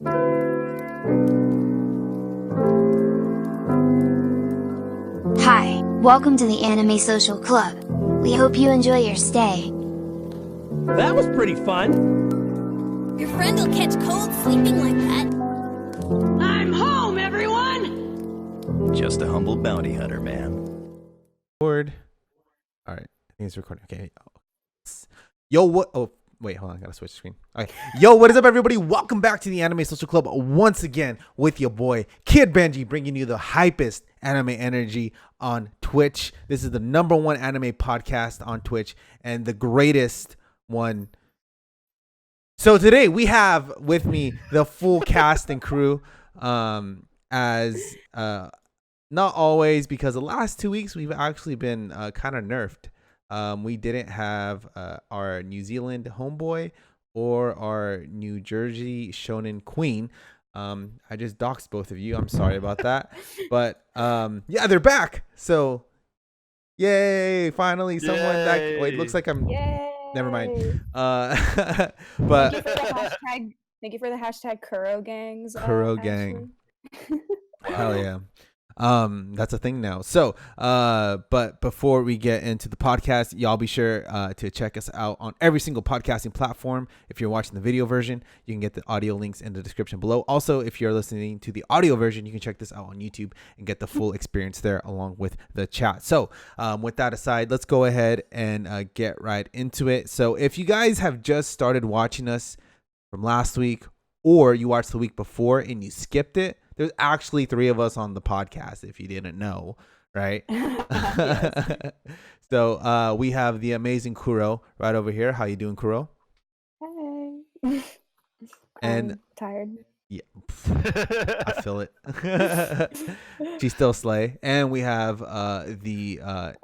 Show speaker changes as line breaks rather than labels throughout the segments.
Hi, welcome to the Anime Social Club. We hope you enjoy your stay.
That was pretty fun.
Your friend will catch cold sleeping like that.
I'm home, everyone!
Just a humble bounty hunter, man.
Record. All right, I think it's recording. Okay. Yo, what? Oh, wait, hold on. I gotta switch screen. All right. Yo, what is up, everybody? Welcome back to the Anime Social Club once again with your boy Kid Benji, bringing you the hypest anime energy on Twitch. This is the #1 anime podcast on Twitch and the greatest one. So today we have with me the full cast and crew. As not always, because the last 2 weeks we've actually been kind of nerfed. We didn't have our New Zealand homeboy or our New Jersey Shonen Queen. I just doxed both of you. I'm sorry about that. But yeah, they're back. So yay, finally someone that wait, looks like I'm never mind. But
thank you for the hashtag Kuro gangs.
Kuro gang. Hell yeah. That's a thing now. So but before we get into the podcast, y'all be sure to check us out on every single podcasting platform. If you're watching the video version, you can get the audio links in the description below. Also, if you're listening to the audio version, you can check this out on YouTube and get the full experience there along with the chat. So with that aside, let's go ahead and get right into it. So if you guys have just started watching us from last week, or you watched the week before and you skipped it, there's actually 3 of us on the podcast, if you didn't know, right? So we have the amazing Kuro right over here. How you doing, Kuro?
Hey.
And
I'm tired.
Yeah, I feel it. She's still slay. And we have the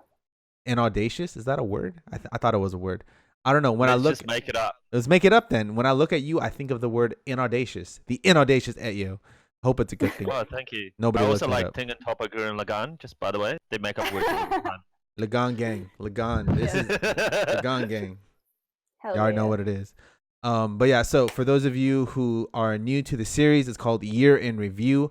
inaudacious. Is that a word? I thought it was a word. I don't know. When
Let's
I look,
just make it up.
Let's make it up then. When I look at you, I think of the word inaudacious. The inaudacious at you. Hope it's a good thing.
Oh, thank you.
Nobody
I also
looked it
like
up.
Tengen, Toppa, Gurren, Lagann. Just by the way, they make up words all the time.
Lagann gang. Lagann. This is Lagann gang.
Hell
You already know what it is. But yeah, so for those of you who are new to the series, it's called Year in Review.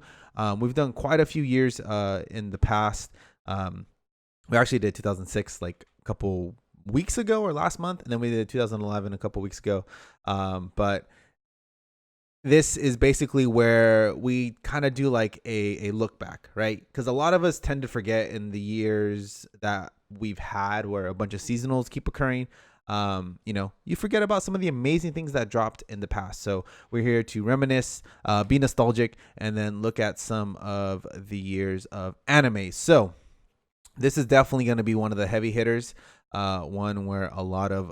We've done quite a few years in the past. We actually did 2006 like a couple weeks ago or last month, and then we did 2011 a couple weeks ago. But this is basically where we kind of do like a look back, right? Because a lot of us tend to forget in the years that we've had where a bunch of seasonals keep occurring. You forget about some of the amazing things that dropped in the past. So we're here to reminisce, be nostalgic, and then look at some of the years of anime. So this is definitely going to be one of the heavy hitters, one where a lot of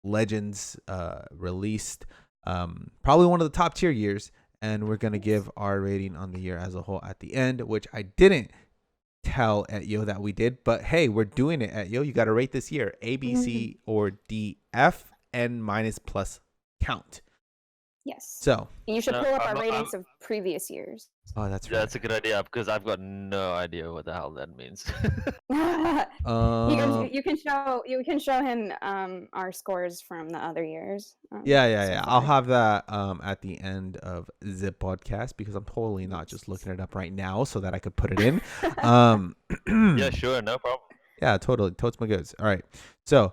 legends released, probably one of the top tier years, and we're going to give our rating on the year as a whole at the end, which I didn't tell at Yo that we did, but hey, we're doing it at Yo. You got to rate this year A, B, C, or D, F, N minus plus count.
Yes.
So
you should pull up our ratings of previous years.
Oh, that's right.
That's a good idea because I've got no idea what the hell that means.
You can show him our scores from the other years.
Yeah. I'll have that at the end of the podcast because I'm totally not just looking it up right now so that I could put it in.
Yeah, sure, no problem.
Yeah, totally. Totes my goods. All right. So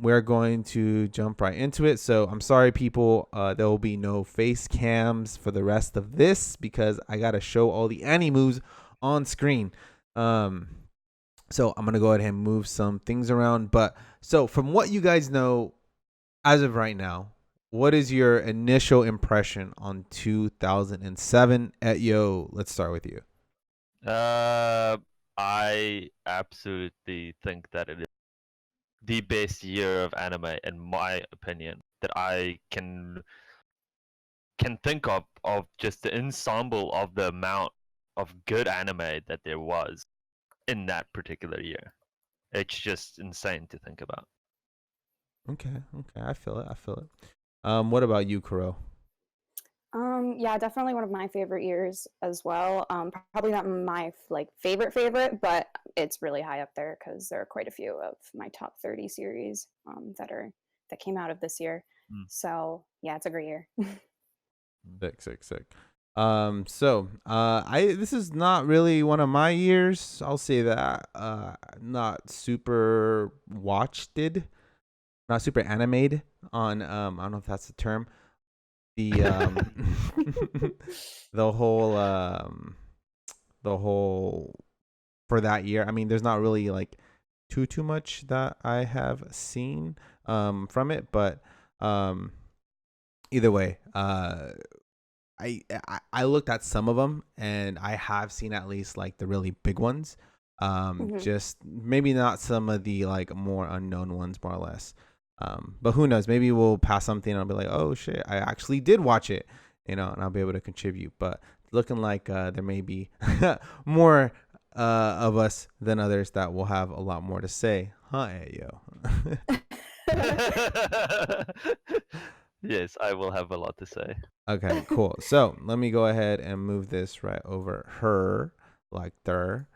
we're going to jump right into it. So I'm sorry, people. There will be no face cams for the rest of this because I got to show all the animes on screen. So I'm going to go ahead and move some things around. But so from what you guys know as of right now, what is your initial impression on 2007? Yo, let's start with you.
I absolutely think that it is the best year of anime, in my opinion, that I can think of just the ensemble of the amount of good anime that there was in that particular year. It's just insane to think about.
Okay, I feel it. What about you, Kuro?
Yeah, definitely one of my favorite years as well. Probably not my favorite, but it's really high up there because there are quite a few of my top 30 series that came out of this year. So yeah, it's a great year.
Sick. So this is not really one of my years. I'll say that. Not super not super animated on I don't know if that's the term. The the whole for that year. I mean, there's not really like too much that I have seen from it, but either way, I looked at some of them and I have seen at least like the really big ones. Just maybe not some of the like more unknown ones, more or less. But who knows? Maybe we'll pass something and I'll be like, oh shit, I actually did watch it, and I'll be able to contribute. But looking like there may be more of us than others that will have a lot more to say, huh, yo?
Yes, I will have a lot to say.
Okay, cool. So let me go ahead and move this right over her, like there.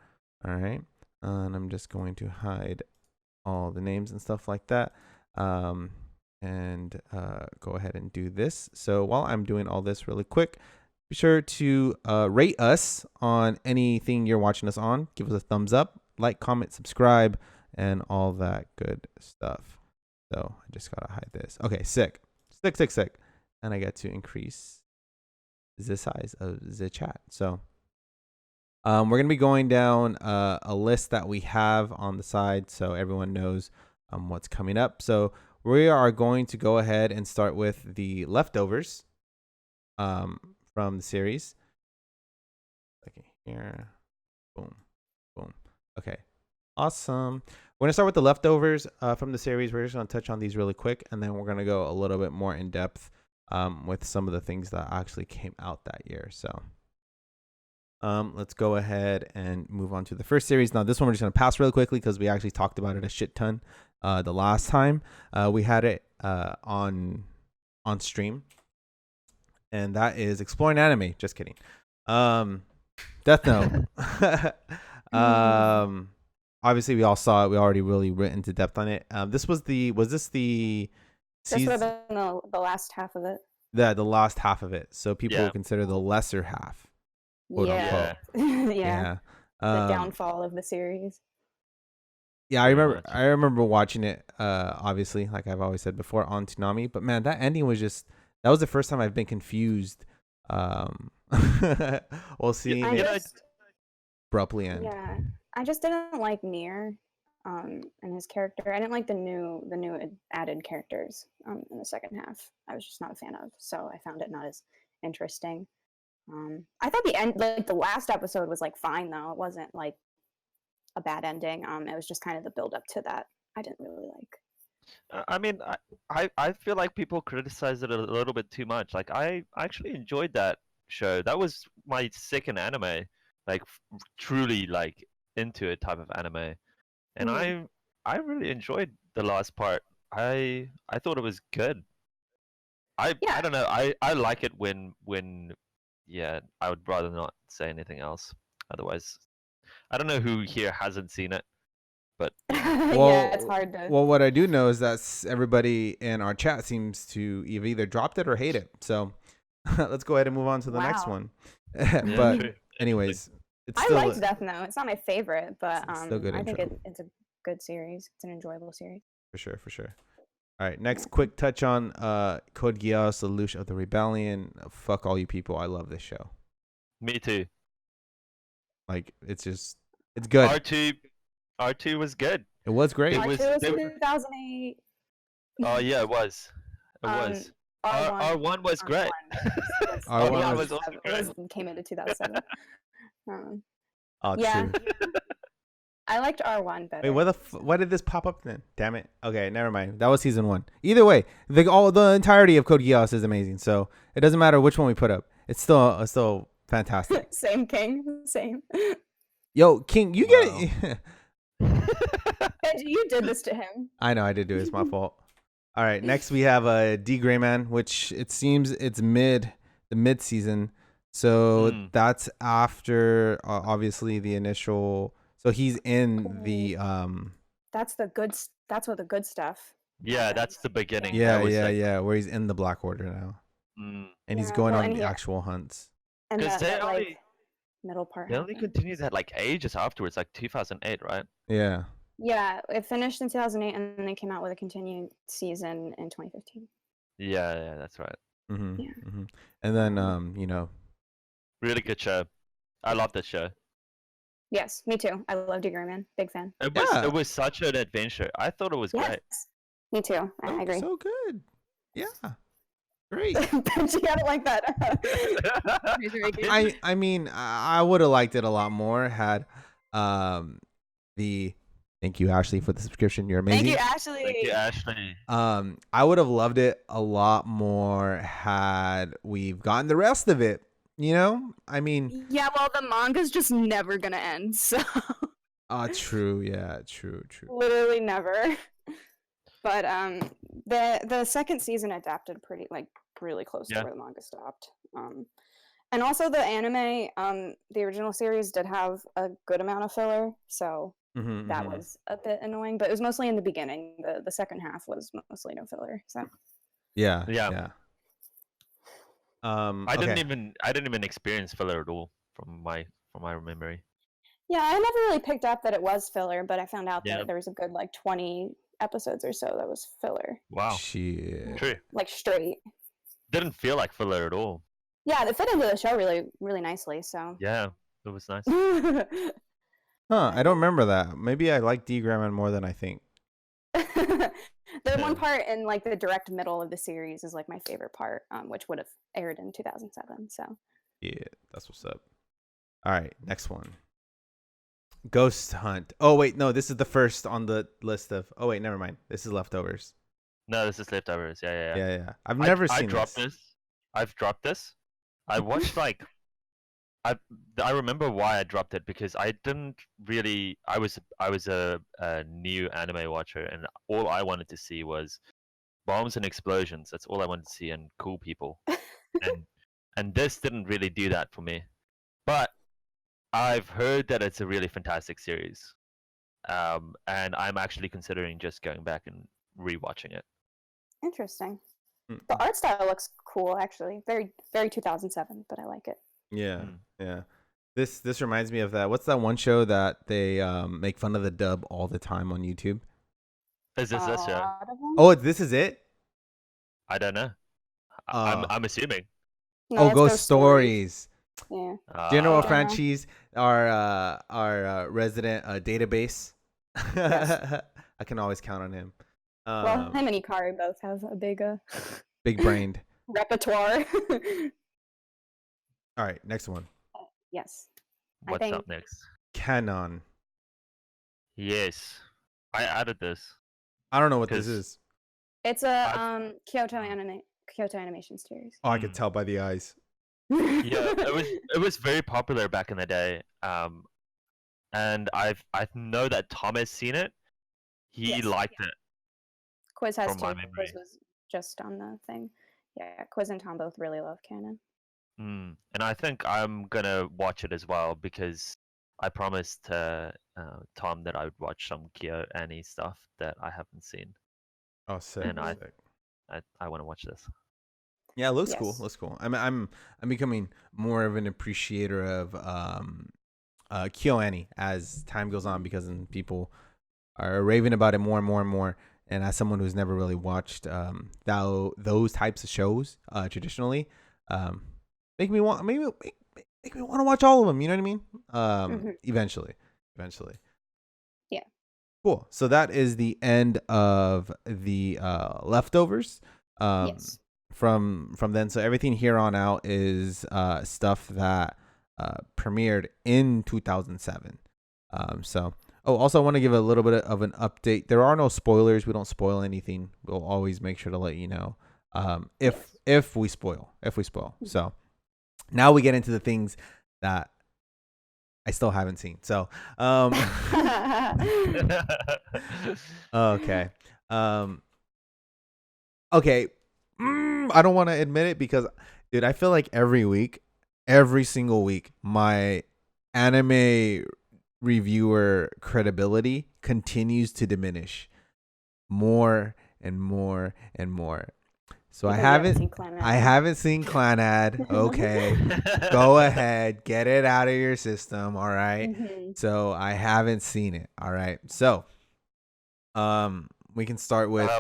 All right, and I'm just going to hide all the names and stuff like that. And go ahead and do this. So while I'm doing all this really quick, be sure to rate us on anything you're watching us on. Give us a thumbs up, like, comment, subscribe, and all that good stuff. So I just gotta hide this. Okay, sick. And I get to increase the size of the chat. So we're gonna be going down a list that we have on the side, so everyone knows what's coming up. So we are going to go ahead and start with the leftovers from the series. Okay, here, boom. Okay, awesome. We're gonna start with the leftovers from the series. We're just gonna touch on these really quick, and then we're gonna go a little bit more in depth with some of the things that actually came out that year. So let's go ahead and move on to the first series. Now, this one we're just gonna pass really quickly because we actually talked about it a shit ton the last time we had it on stream, and that is Exploring Anime. Just kidding. Death Note. Obviously we all saw it. We already really went into depth on it. This was this the
This would have been the last half of it.
The last half of it. So people would consider the lesser half.
Yeah.
Yeah.
The downfall of the series.
Yeah, I remember watching it, obviously, like I've always said before, on Toonami. But man, that ending was that was the first time I've been confused. We'll see it abruptly end.
Yeah. I just didn't like Nier and his character. I didn't like the new added characters in the second half. I was just not a fan of, so I found it not as interesting. I thought the end, like the last episode, was like fine though. It wasn't like a bad ending. It was just kind of the build up to that I didn't really like.
I mean, I feel like people criticize it a little bit too much. Like I actually enjoyed that show. That was my second anime, like truly like into a type of anime, and I really enjoyed the last part. I thought it was good. I don't know. I like it when yeah. I would rather not say anything else. Otherwise, I don't know who here hasn't seen it, but
yeah, it's hard to.
Well, what I do know is that everybody in our chat seems to have either dropped it or hate it. So let's go ahead and move on to the next one. But anyways,
I liked Death Note. It's not my favorite, but I
think
it's a good series. It's an enjoyable series.
For sure. All right, next quick touch on Code Geass, the Leash of the Rebellion. Fuck all you people. I love this show.
Me too.
Like, it's good.
R2 was good.
It was great.
R2 was 2008.
Oh yeah, it was. R1 was great.
R1
was also great.
Came into 2007.
True.
I liked R1 better.
Wait, why did this pop up then? Damn it. Okay, never mind. That was season 1. Either way, the entirety of Code Geass is amazing. So it doesn't matter which one we put up. It's still fantastic.
Same, King. Same.
Yo, King, you get it.
You did this to him.
I know I did do it. It's my fault. All right, next we have D.Gray-man, which it seems it's the mid season. So that's after obviously the initial. So he's in the
That's what the good stuff.
Yeah, that's the beginning.
Yeah, where he's in the Black Order now. and he's
Yeah,
going
well,
on
and
the
he-
actual hunts.
And
Because
that,
they
that
only
like middle part.
they only
happened.
continues at like ages afterwards, like 2008, right?
Yeah.
Yeah, it finished in 2008, and then they came out with a continued season in 2015.
Yeah, that's right.
Mm-hmm.
Yeah.
Mm-hmm. And then
Really good show. I love this show.
Yes, me too. I love D.Gray-man. Big fan.
Yeah.
It was such an adventure. I thought it was
Yes,
great.
me too. I agree.
So good. Yeah. Great.
But you got it like that.
I mean I would have liked it a lot more had the thank you Ashley for the subscription. You're amazing.
Thank you, Ashley.
Thank you, Ashley.
I would have loved it a lot more had we've gotten the rest of it. You know? I mean,
Yeah, well, the manga's just never gonna end, so
true. Yeah, true.
literally never. But the second season adapted pretty really close to
Yeah.
where the manga stopped. And also the anime, the original series did have a good amount of filler, so that was a bit annoying. But it was mostly in the beginning. The second half was mostly no filler. So
Yeah.
Yeah. I
okay.
didn't even experience filler at all from my memory.
yeah, I never really picked up that it was filler, but I found out
Yeah.
that there was a good 20 episodes or so that was filler,
Wow.
Shit.
True.
straight.
Didn't feel like filler at all.
Yeah, they fit into the show really, really nicely. So.
Yeah, it was nice.
I don't remember that. Maybe I like D-Gray-man more than I think.
The one part in the direct middle of the series is my favorite part, which would have aired in 2007. So
Yeah, that's what's up. All right, next one. Ghost Hunt. Oh wait, no, this is the first on the list of. Oh wait, never mind. This is leftovers.
No, this is leftovers. Yeah.
Yeah. I've never seen
I dropped this. I've dropped this. I watched I remember why I dropped it because I didn't really. I was a new anime watcher, and all I wanted to see was bombs and explosions. That's all I wanted to see, and cool people. and this didn't really do that for me. But I've heard that it's a really fantastic series, and I'm actually considering just going back and rewatching it.
interesting. The art style looks cool, actually. Very, very 2007, but I like it.
Yeah. This reminds me of that. What's that one show that they make fun of the dub all the time on YouTube?
Is this show?
Oh, this is it?
I don't know. I'm assuming.
No, that's
Ghost Stories.
Yeah.
Do you know what
General.
Franchi's our resident database?
Yes.
I can always count on him.
Well, him and Ikari both have a big
Big brained.
repertoire.
All right, next one.
Yes.
What's up next?
Kanon.
Yes, I added this.
I don't know what this is.
It's a Kyoto animation series.
Oh, I could tell by the eyes.
Yeah, it was very popular back in the day. And I know that Tom has seen it. He
Yes.
liked it.
Quiz has
From my
too.
memory.
Quiz was just on the thing. Yeah, Quiz and Tom both really love Kanon.
And I think I'm gonna watch it as well because I promised Tom that I would watch some Kyo Annie stuff that I haven't seen,
Oh, sick.
and I
sick.
want to watch this.
Yeah, it looks cool.
Yes.
Looks cool. I'm becoming more of an appreciator of KyoAni as time goes on because people are raving about it more and more and more. And as someone who's never really watched those types of shows traditionally, make me want to watch all of them. You know what I mean? Eventually.
Yeah.
Cool. So that is the end of the leftovers.
Yes.
From then, so everything here on out is stuff that premiered in 2007. Also I want to give a little bit of an update. There are no spoilers. We don't spoil anything. We'll always make sure to let you know if we spoil. So now we get into the things that I still haven't seen. So okay. Okay. I don't want to admit it because, dude, I feel like every single week, my anime reviewer credibility continues to diminish more and more and more. So I
Because you haven't
haven't
seen Clannad.
I haven't seen Clannad. Okay. Go ahead, get it out of your system, all right?
Mhm.
So I haven't seen it. All right. So we can start with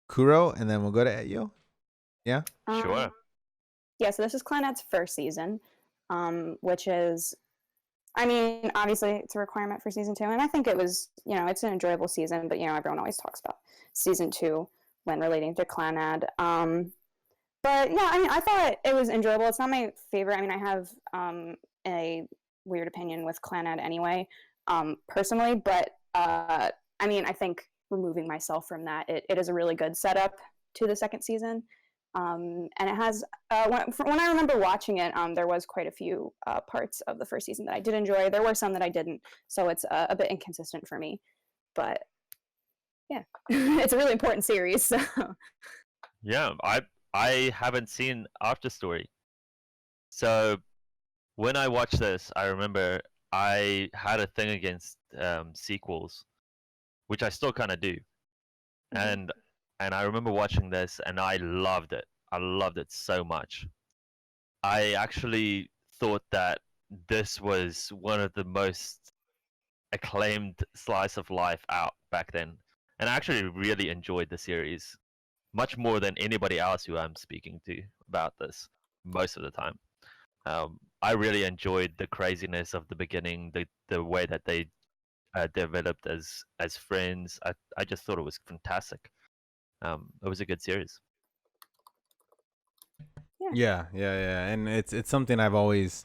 Kuro and then we'll go to Eyo. Yeah?
Sure.
Yeah, so this is Clannad's first season, which is, I mean, obviously it's a requirement for season 2, and I think it was, it's an enjoyable season, but everyone always talks about season 2 when relating to Clannad. But yeah, I mean, I thought it was enjoyable. It's not my favorite. I mean, I have a weird opinion with Clannad anyway, personally, but I mean, I think removing myself from that, it is a really good setup to the second season. And it has, when I remember watching it, there was quite a few parts of the first season that I did enjoy. There were some that I didn't, so it's a bit inconsistent for me. But yeah, it's a really important series. So.
Yeah, I haven't seen After Story. So when I watched this, I remember I had a thing against sequels, which I still kind of do.
Mhm.
And I remember watching this and I loved it. I loved it so much. I actually thought that this was one of the most acclaimed slice of life out back then. And I actually really enjoyed the series much more than anybody else who I'm speaking to about this most of the time. I really enjoyed the craziness of the beginning, the way that they developed as friends. I just thought it was fantastic. It was a good series.
Yeah. And it's something I've always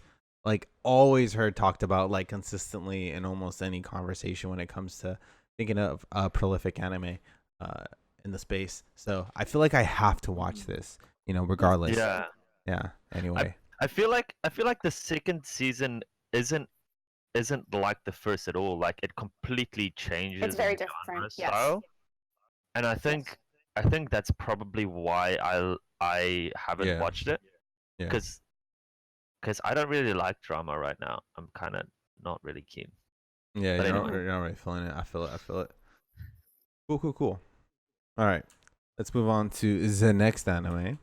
heard talked about like consistently in almost any conversation when it comes to thinking of prolific anime uh in the space. So I feel like I have to watch this, regardless.
Yeah,
Yeah.
I
Anyway.
I feel like the second season isn't like the first at all. Like it completely
It's
changes in
very
genre
different. Yes.
style, and I
Yes.
think I think that's probably why I haven't
Yeah.
watched it
Yeah.
because I don't really like drama right now. I'm kind of not really keen.
Yeah,
But anyway,
you're not really feeling it. I feel it. I feel it. Cool. All right. Let's move on to the next anime.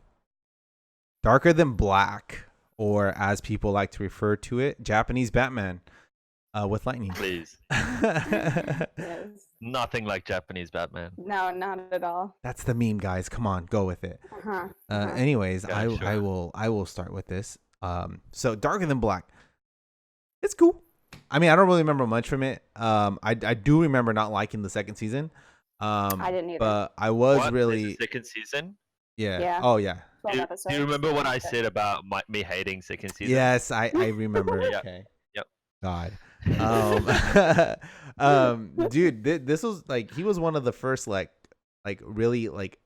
Darker Than Black, or as people like to refer to it, Japanese Batman with lightning.
please,
Yes.
nothing like Japanese Batman.
No, not at all.
That's the meme, guys. Come on, go with it.
Uh-huh.
Anyways,
Yeah, sure.
I will start with this. So Darker Than Black, it's cool. I mean, I don't really remember much from it. I do remember not liking the second season.
I didn't either.
But I was
What?
really
There's a second season?
yeah.
Yeah.
Oh yeah.
12
Do
episodes.
you remember what I
Okay.
said about me hating second season?
Yes, I remember.
Yep.
Okay.
Yep.
God. Dude, this was like he was one of the first like really like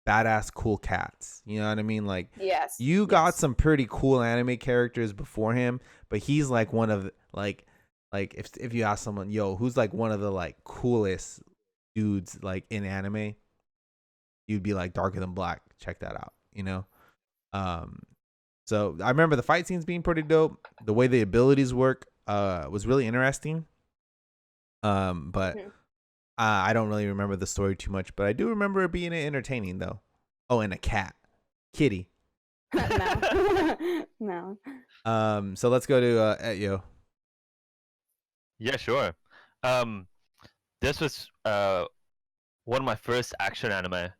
badass cool cats. You know what I mean? Like
Yes.
you got
yes.
some pretty cool anime characters before him, but he's like one of like if you ask someone, yo, who's like one of the like coolest dudes like in anime, you'd be like Darker Than Black. Check that out, Um so I remember the fight scenes being pretty dope. The way the abilities work was really interesting. But
Mhm.
I don't really remember the story too much, but I do remember it being entertaining though. Oh, and a cat, kitty.
No. No.
So let's go to Etyo.
Yeah, sure. This was one of my first action anime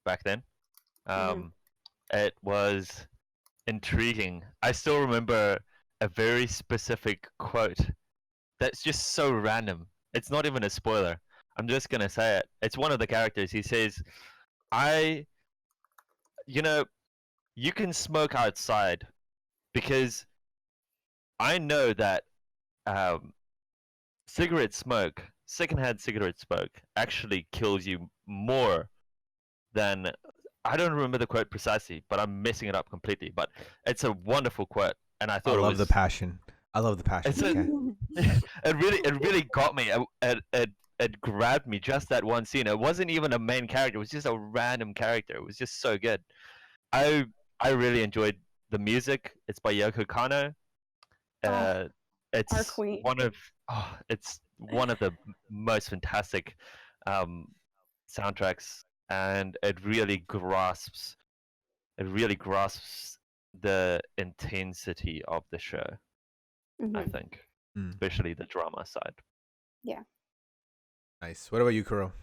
back then. It was intriguing. I still remember a very specific quote that's just so random. It's not even a spoiler. I'm just gonna say it. It's one of the characters. He says, "I, you know, you can smoke outside because I know that um, secondhand cigarette smoke, actually kills you more than." I don't remember the quote precisely, but I'm messing it up completely. But it's a wonderful quote, and I
I
thought it
love the
was.
passion. I love the passion.
It's a,
Okay.
it really got me. It grabbed me just that one scene. It wasn't even a main character. It was just a random character. It was just so good. I I really enjoyed the music. It's by Yoko Kanno.
Oh,
Uh,
our
it's
queen.
it's one of the most fantastic um, soundtracks and it really grasps the intensity of the show. I
Mhm.
think,
Mm.
especially the drama side.
Yeah.
Nice. What about you, Kuro?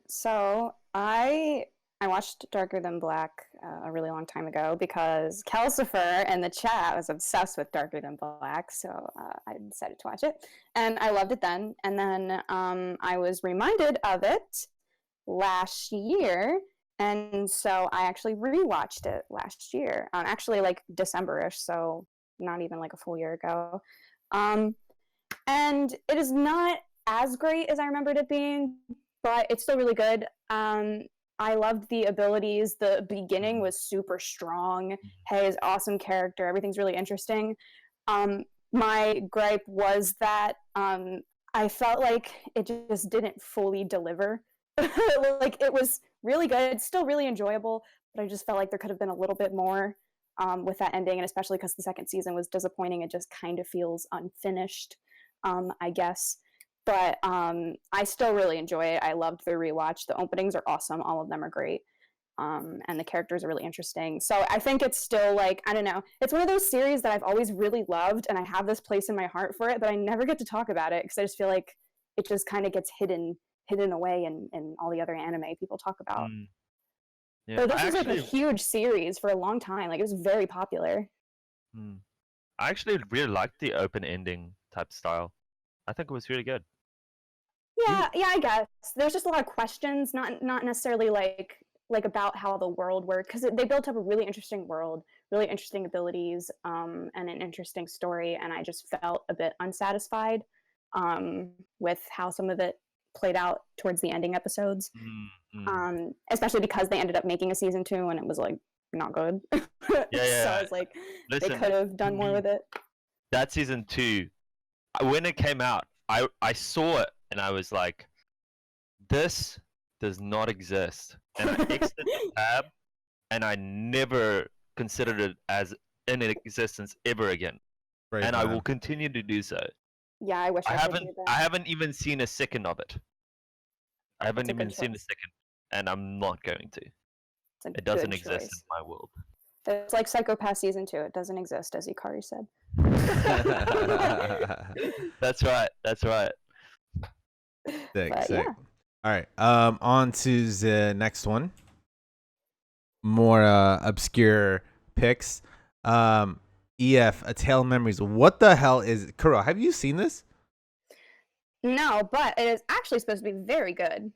So I watched Darker Than Black a really long time ago because Calcifer in the chat was obsessed with Darker Than Black, so I decided to watch it, and I loved it then. And then I was reminded of it last year, and so I actually rewatched it last year, actually like December-ish, so not even like a full year ago. And it is not as great as I remembered it being, but it's still really good. I loved the abilities. The beginning was super strong. Hayes, awesome character. Everything's really interesting. My gripe was that I felt like it just didn't fully deliver. Like it was really good, still really enjoyable, but I just felt like there could have been a little bit more with that ending, and especially because the second season was disappointing. It just kind of feels unfinished, I guess. But I still really enjoy it. I loved the rewatch. The openings are awesome. All of them are great. And the characters are really interesting. So I think it's still like, I don't know. It's one of those series that I've always really loved, and I have this place in my heart for it, but I never get to talk about it because I just feel like it just kind of gets hidden away in all the other anime people talk about.
Yeah,
But this
I
was like a
actually,
huge series for a long time. Like it was very popular.
I actually really liked the open ending type style. I think it was really good.
Yeah, I guess there's just a lot of questions, not necessarily like about how the world worked, because they built up a really interesting world, really interesting abilities, and an interesting story, and I just felt a bit unsatisfied with how some of it played out towards the ending episodes, especially because they ended up making a season 2 and it was like not good.
Yeah.
So I was like, they
Listen,
could have done more with it.
that season 2, when it came out, I saw it and I was like, this does not exist. And I exited the tab and I never considered it as in existence ever again.
Brave
And I
man.
will continue to do so.
Yeah, I wish I could do that.
I haven't even seen a second of it. I haven't
That's a good
even seen a
choice.
second, and I'm not going to.
It's a
It doesn't
good
exist in
choice.
my world.
There's like Psychopath season 2. It doesn't exist, as Ikari said.
That's right. That's right.
Sick,
But
sick.
yeah.
All right. On to the next one. More obscure picks. EF, A Tale of Memories. What the hell is Kuro? Have you seen this?
No, but it is actually supposed to be very good.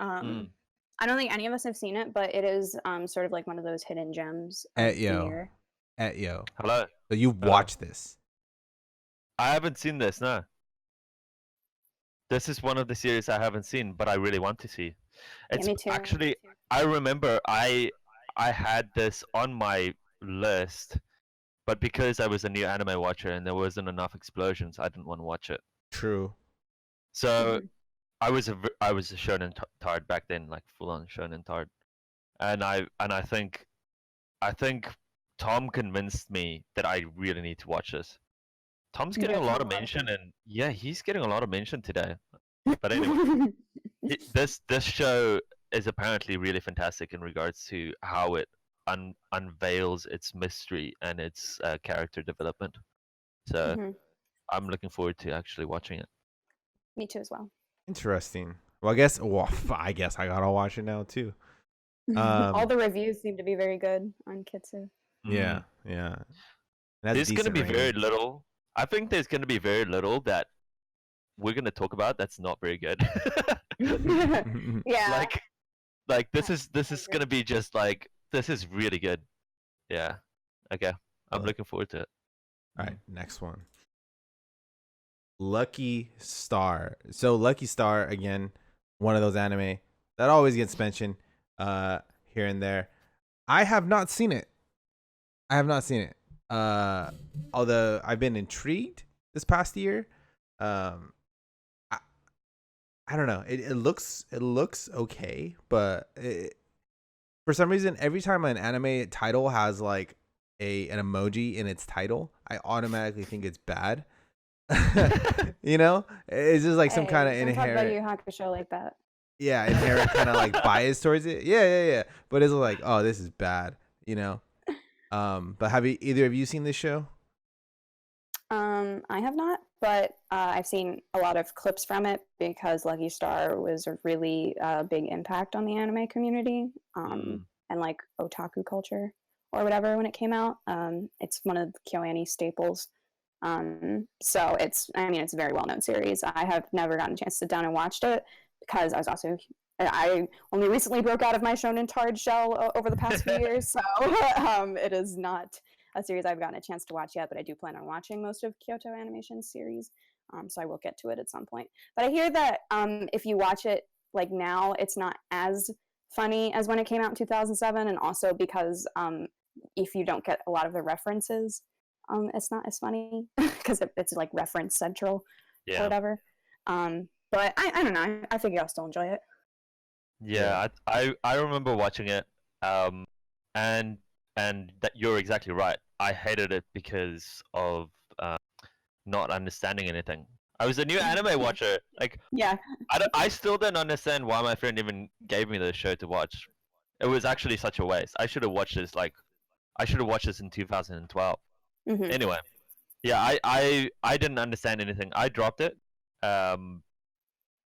I don't think any of us have seen it, but it is sort of like one of those hidden gems of the year.
Hello.
So you've watched this?
I haven't seen this. No. This is one of the series I haven't seen, but I really want to see. It's
me too.
actually, I remember I had this on my list, but because I was a new anime watcher and there wasn't enough explosions, I didn't want to watch it.
True.
So I was a shonen tard back then, like full on shonen tard, and I think Tom convinced me that I really need to watch this. Tom's getting a lot of mention, and yeah, he's getting a lot of mention today. But anyway, this show is apparently really fantastic in regards to how it unveils its mystery and its character development. So I'm looking forward to actually watching it.
Me too as well.
Interesting. Well, I guess I gotta watch it now too.
All the reviews seem to be very good on Kitsu.
Yeah.
There's going to be very little. I think there's going to be very little that we're going to talk about that's not very good.
Yeah.
Like this is going to be just like, this is really good. Yeah. Okay. I'm looking forward to it.
All right, next one. Lucky Star. So Lucky Star, again, one of those anime that always gets mentioned here and there. I have not seen it. Although I've been intrigued this past year. I don't know. It looks okay, but for some reason, every time an anime title has like an emoji in its title, I automatically think it's bad. You know, it's just like some kind of
don't
inherent.
talk about Yu Hakusho like that.
yeah, inherent kind of like bias towards it. Yeah. But it's like, oh, this is bad, you know. But have either of you seen this show?
I have not, but I've seen a lot of clips from it because Lucky Star was a really big impact on the anime community and like otaku culture or whatever when it came out. It's one of the KyoAni staples. So it's a very well-known series. I have never gotten a chance to sit down and watched it because I only recently broke out of my Shonen Tard shell over the past few years, so it is not a series I've gotten a chance to watch yet, but I do plan on watching most of Kyoto Animation's series, so I will get to it at some point. But I hear that if you watch it like now, it's not as funny as when it came out in 2007, and also because if you don't get a lot of the references, it's not as funny because it's like reference central or whatever. But I don't know. I figure I'll still enjoy it.
Yeah, I remember watching it, and that you're exactly right. I hated it because of not understanding anything. I was a new anime watcher. Like,
yeah,
I still don't understand why my friend even gave me the show to watch. It was actually such a waste. I should have watched this in 2012.
Mm-hmm.
Anyway, yeah, I didn't understand anything. I dropped it,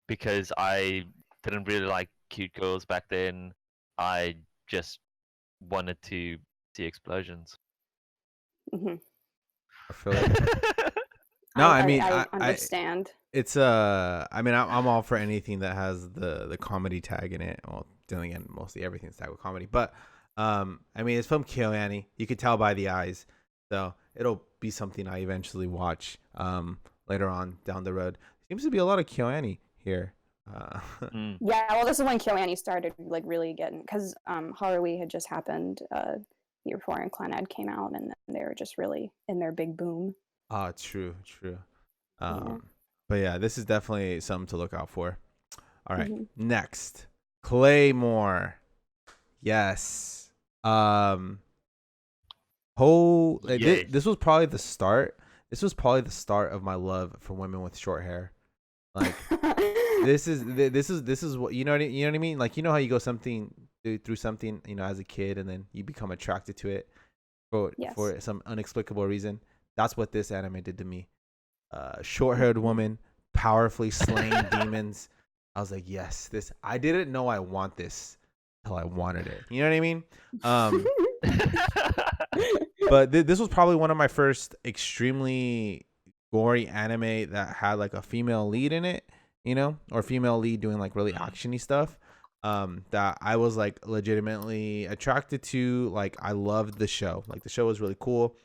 because I didn't really like cute girls back then. I just wanted to see explosions.
Mm-hmm.
I feel like no,
I understand.
It's I'm all for anything that has the comedy tag in it. Well, then again, mostly everything's tagged with comedy. But it's from KyoAni. You could tell by the eyes, so it'll be something I eventually watch later on down the road. Seems to be a lot of KyoAni here.
Yeah, well, this is when KyoAni started like really getting, because Haruhi had just happened the year before, and Clannad came out, and they were just really in their big boom.
Oh, true. But yeah, this is definitely something to look out for. All right, next, Claymore. Yes. This was probably the start. This was probably the start of my love for women with short hair. Like, this is what you know what I mean. Like, you know how you go through something, as a kid, and then you become attracted to it for some inexplicable reason. That's what this anime did to me. Short-haired woman, powerfully slaying demons. I was like, yes, this. I didn't know I want this until I wanted it. You know what I mean? But this was probably one of my first extremely gory anime that had like a female lead in it, or female lead doing like really actiony stuff. That I was like legitimately attracted to. Like, I loved the show. Like, the show was really cool.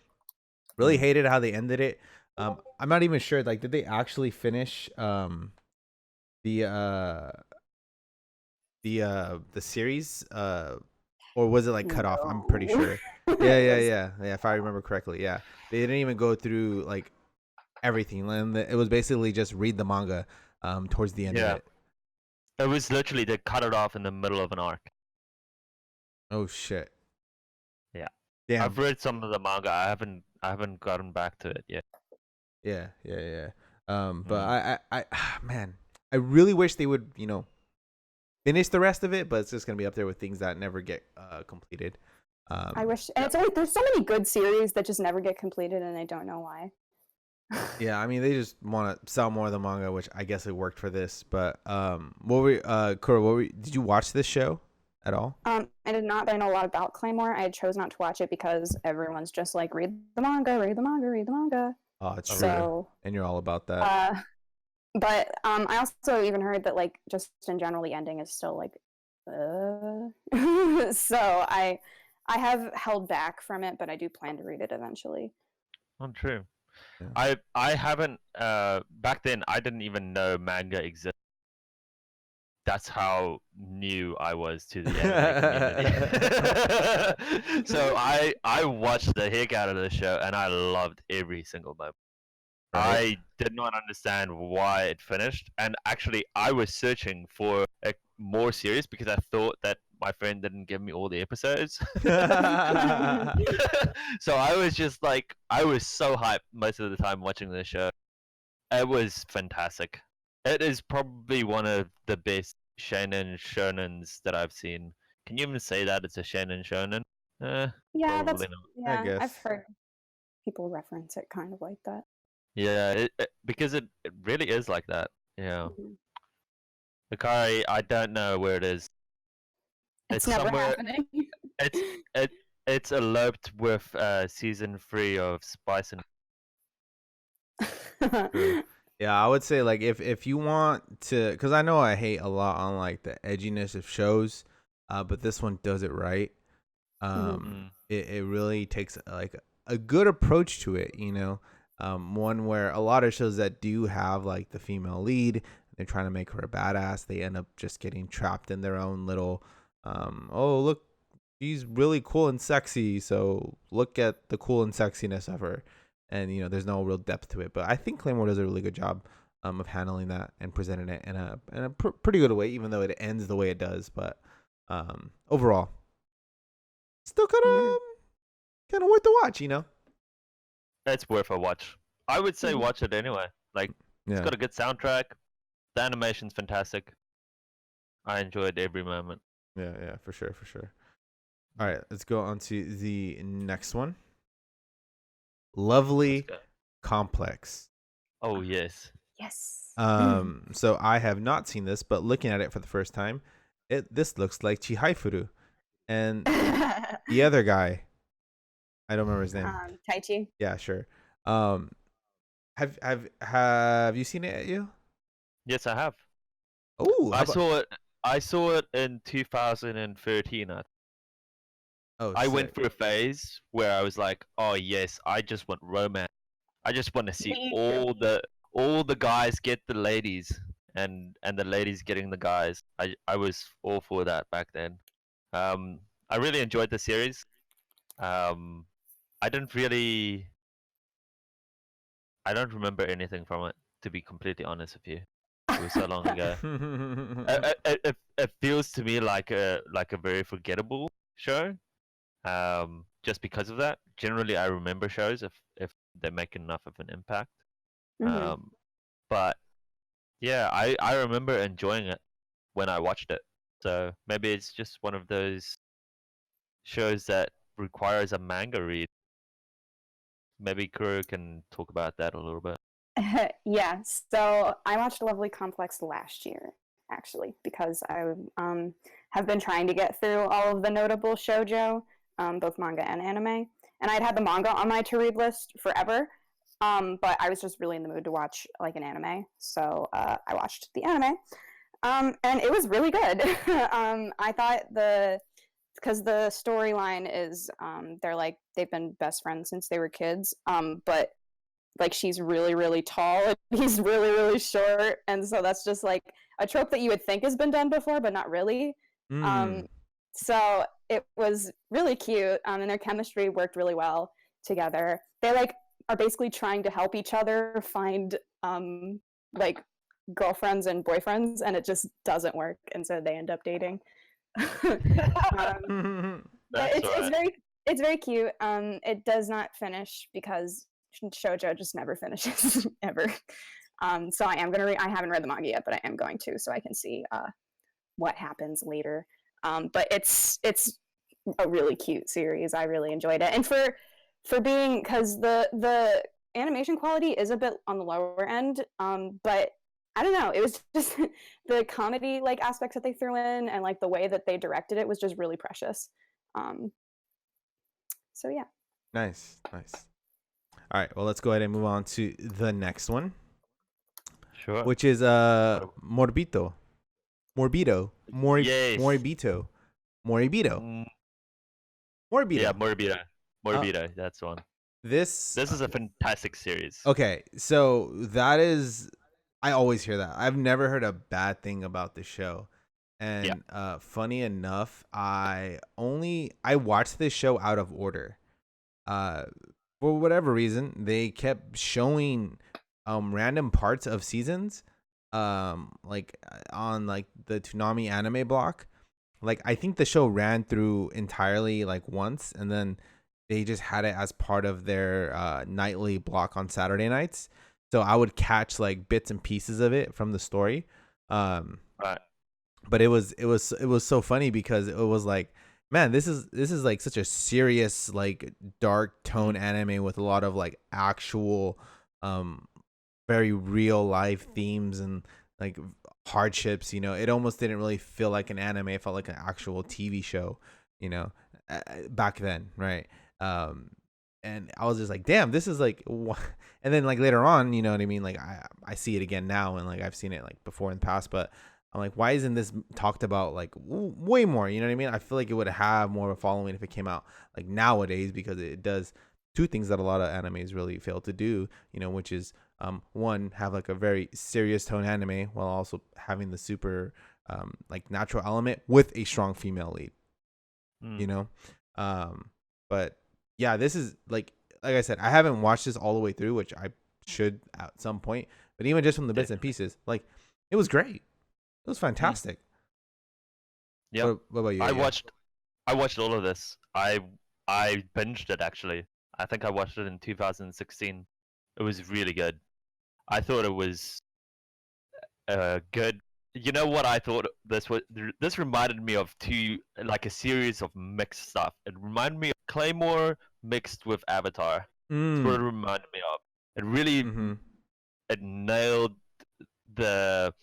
Really hated how they ended it. I'm not even sure. Like, did they actually finish the series? Or was it like cut off? I'm pretty sure. Yeah. If I remember correctly, yeah. They didn't even go through like everything, and it was basically just read the manga towards the end of it.
It was literally they cut it off in the middle of an arc.
Oh shit.
Yeah.
Damn.
I've read some of the manga. I haven't gotten back to it yet.
Yeah. But I man, I really wish they would, finish the rest of it, but it's just gonna be up there with things that never get completed.
I wish, and there's so many good series that just never get completed, and I don't know why.
Yeah, they just want to sell more of the manga, which I guess it worked for this. But Kuro, did you watch this show at all?
I did not, but I know a lot about Claymore. I chose not to watch it because everyone's just like, read the manga.
Oh, it's true.
So,
and you're all about that.
But I also even heard that like just in general the ending is still like, so I have held back from it, but I do plan to read it eventually.
Oh, true.
Yeah.
I haven't back then I didn't even know manga existed. That's how new I was to the anime community. So I watched the heck out of the show, and I loved every single moment. Right. I did not understand why it finished, and actually I was searching for a more series because I thought that my friend didn't give me all the episodes. So I was just like, I was so hyped most of the time watching the show. It was fantastic. It is probably one of the best shonen shonens that I've seen. Can you even say that it's a shonen shonen?
Yeah,
Probably not.
I
yeah. I've
guess.
heard people reference it kind of like that.
Yeah, because it really is like that. Yeah.
Mhm.
Hikari, I don't know where it is.
It's
It's
never
somewhere.
happening.
It's it it's eloped with season 3 of Spice and
True. Yeah, I would say like if you want to, because I know I hate a lot on like the edginess of shows, but this one does it right.
Mm.
It really takes like a good approach to it, you know. One where a lot of shows that do have like the female lead, they're trying to make her a badass, they end up just getting trapped in their own little oh look, she's really cool and sexy, so look at the cool and sexiness of her. And you know, there's no real depth to it. But I think Claymore does a really good job of handling that and presenting it in a pretty good way, even though it ends the way it does. But overall, still kind of worth the watch, you know.
It's worth a watch. I would say watch it anyway. Like it's
Yeah,
got a good soundtrack. The animation's fantastic. I enjoyed every moment.
yeah, for sure. All right, let's go on to the next one.
Let's
Lovely
go.
Complex.
Oh yes.
Yes.
So I have not seen this, but looking at it for the first time, this looks like Chihaifuru, and the other guy, I don't remember his name.
Taichi.
Yeah, sure. Um, have you seen it, you?
Yes, I have.
Oh,
I saw it. I saw it in 2013. I went
sick.
through a phase where I was like, "Oh yes, I just want romance. I just want to see all the guys get the ladies, and the ladies getting the guys." I was all for that back then. I really enjoyed the series. Um, I didn't really. I don't remember anything from it, to be completely honest with you. It was so long ago. It feels to me like a very forgettable show. Just because of that. Generally, I remember shows if they make enough of an impact.
Mhm.
But yeah, I remember enjoying it when I watched it. So maybe it's just one of those shows that requires a manga read. Maybe Kuro can talk about that a little bit.
Yeah, so I watched Lovely Complex last year, actually, because I have been trying to get through all of the notable shoujo, both manga and anime. And I'd had the manga on my to read list forever, but I was just really in the mood to watch like an anime, so I watched the anime, and it was really good. I thought because the storyline is they've been best friends since they were kids, but like she's really really tall and he's really really short, and so that's just like a trope that you would think has been done before but not really.
Mm.
So it was really cute, and their chemistry worked really well together. They like are basically trying to help each other find like girlfriends and boyfriends, and it just doesn't work, and so they end up dating. But
That's right.
it's very cute. It does not finish because shoujo just never finishes ever. So I am gonna I haven't read the manga yet, but I am going to, so I can see what happens later. But it's a really cute series. I really enjoyed it, and for being, because the animation quality is a bit on the lower end, but I don't know, it was just the comedy like aspects that they threw in and like the way that they directed it was just really precious. So yeah.
Nice. All right, well, let's go ahead and move on to the next one,
Sure.
which is Moribito.
Yes.
Moribito.
Mm, Yeah,
Moribito.
Moribito. That's one.
This
This is a fantastic series.
Okay, so that is, I always hear that. I've never heard a bad thing about the show.
Yeah.
And funny enough, I watched this show out of order. For whatever reason, they kept showing random parts of seasons like on like the Toonami anime block. Like I think the show ran through entirely like once, and then they just had it as part of their nightly block on Saturday nights. So I would catch like bits and pieces of it from the story.
Right.
but it was so funny because it was like, man, this is like such a serious, like, dark tone anime with a lot of like actual um very real life themes and like hardships. It almost didn't really feel like an anime. It felt like an actual TV show, you know back then, right? um and I was just like, damn, this is like and then like later on, you know what I mean, like I see it again now, and like I've seen it like before in the past, but I'm like, why isn't this talked about like way more? You know what I mean? I feel like it would have more of a following if it came out like nowadays, because it does two things that a lot of animes really fail to do, which is one, have like a very serious tone anime while also having the super like natural element with a strong female lead, you know? But yeah, this is like I said, I haven't watched this all the way through, which I should at some point, but even just from the bits and pieces, like, it was great. It was fantastic.
Yeah.
What about you?
I watched all of this. I binged it actually. I think I watched it in 2016. It was really good. I thought it was good. You know what I thought this reminded me of like a series of mixed stuff. It reminded me of Claymore mixed with Avatar. That's what it reminded me of. It really it nailed the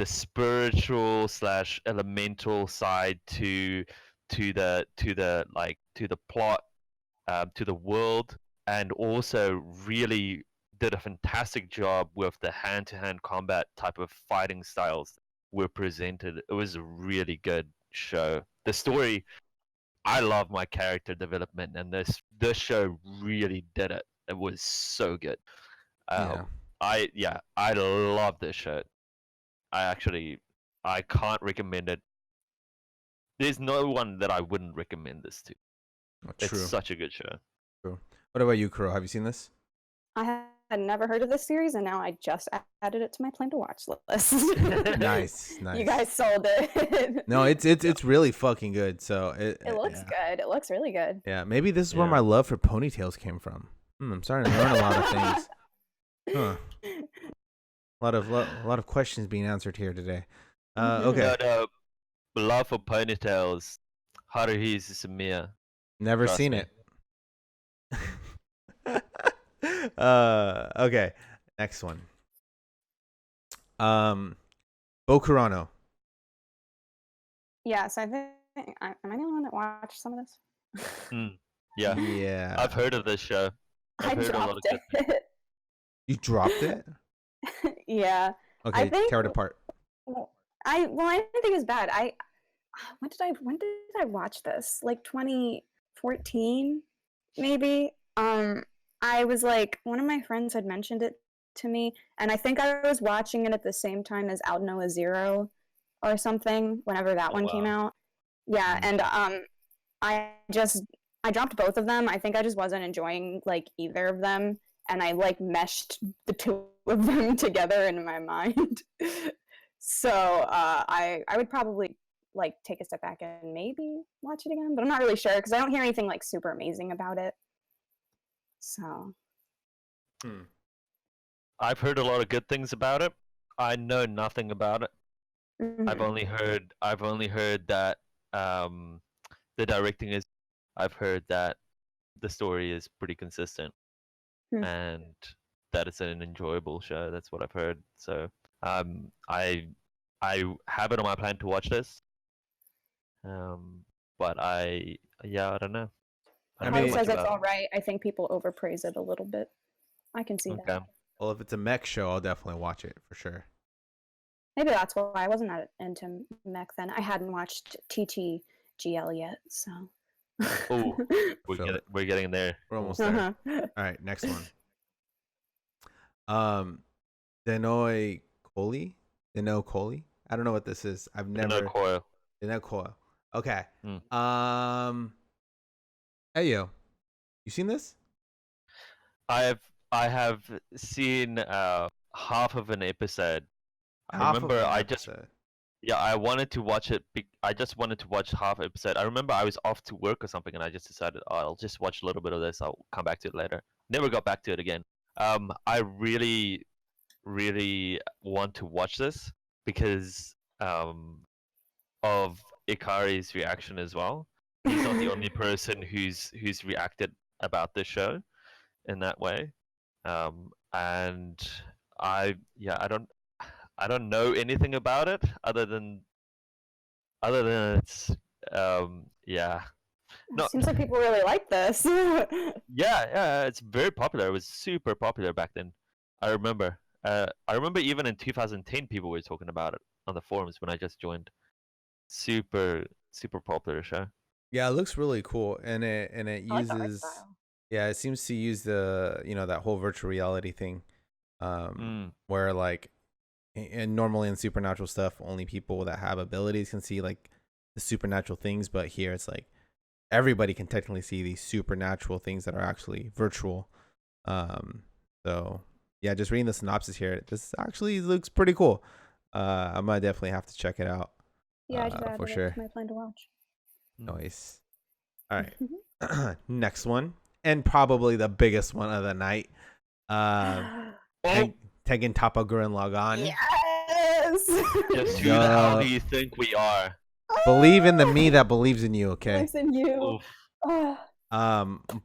spiritual slash elemental side to the plot, to the world, and also really did a fantastic job with the hand-to-hand combat type of fighting styles were presented. It was a really good show. The story, I love my character development, and this show really did it. It was so good. I love this show. I can't recommend it. There's no one that I wouldn't recommend this to. It's such a good show.
True. What about you, Kuro? Have you seen this?
I had never heard of this series, and now I just added it to my plan to watch list.
Nice.
You guys sold it.
No, it's really fucking good. So it
looks good. It looks really good.
Yeah, maybe this is where my love for ponytails came from. I'm starting to learn a lot of things. Huh. A lot of questions being answered here today. Okay.
No, love for ponytails. Haruhi Suzumiya.
Never seen it. Okay. Next one. Bokurano.
Yes, I think. Am I the only one that watched some of this?
Yeah.
Yeah.
I've heard of this show.
I dropped it.
You dropped it?
Yeah.
Okay, tear it apart.
I didn't think it was bad. When did I watch this? Like 2014, maybe. I was like, one of my friends had mentioned it to me, and I think I was watching it at the same time as Aldnoah Zero or something, whenever that one came out. Yeah, and I dropped both of them. I think I just wasn't enjoying like either of them, and I like meshed the two of them together in my mind. So I would probably like take a step back and maybe watch it again, but I'm not really sure because I don't hear anything like super amazing about it. So
I've heard a lot of good things about it. I know nothing about it.
Mm-hmm.
I've only heard that the directing is. I've heard that the story is pretty consistent, and that it's an enjoyable show. That's what I've heard. So I have it on my plan to watch this. But I don't know.
It says it's all right. I think people overpraise it a little bit. I can see that.
Well, if it's a mech show, I'll definitely watch it for sure.
Maybe that's why I wasn't into mech then. I hadn't watched TTGL yet, so.
Oh, we're getting there.
We're almost there. All right, next one. Dennou Coil. I don't know what this is. I've never. Dennou Coil. Okay. Hey yo, you seen this?
I have seen half of an episode. I wanted to watch it. I just wanted to watch half episode. I remember I was off to work or something, and I just decided, I'll just watch a little bit of this. I'll come back to it later. Never got back to it again. I really, really want to watch this because of Ikari's reaction as well. He's not the only person who's reacted about this show in that way. And I don't know anything about it other than it's yeah. No,
Seems like people really like this.
yeah, it's very popular. It was super popular back then. I remember. I remember even in 2010 people were talking about it on the forums when I just joined. Super popular show.
Yeah, it looks really cool, and it
I like the art
uses
style.
yeah, it seems to use the that whole virtual reality thing, where like and normally in supernatural stuff only people that have abilities can see like the supernatural things, but here it's like everybody can technically see these supernatural things that are actually virtual. So yeah, just reading the synopsis here, this actually looks pretty cool. I might definitely have to check it out.
Yeah, I just
for
added it
sure.
to my plan to watch.
Nice. All right. Next one, and probably the biggest one of the night. Tengen Toppa Gurren Lagann.
Yes.
Just who the hell do you think we are?
Believe in the me that believes in you. Okay.
Believes in you.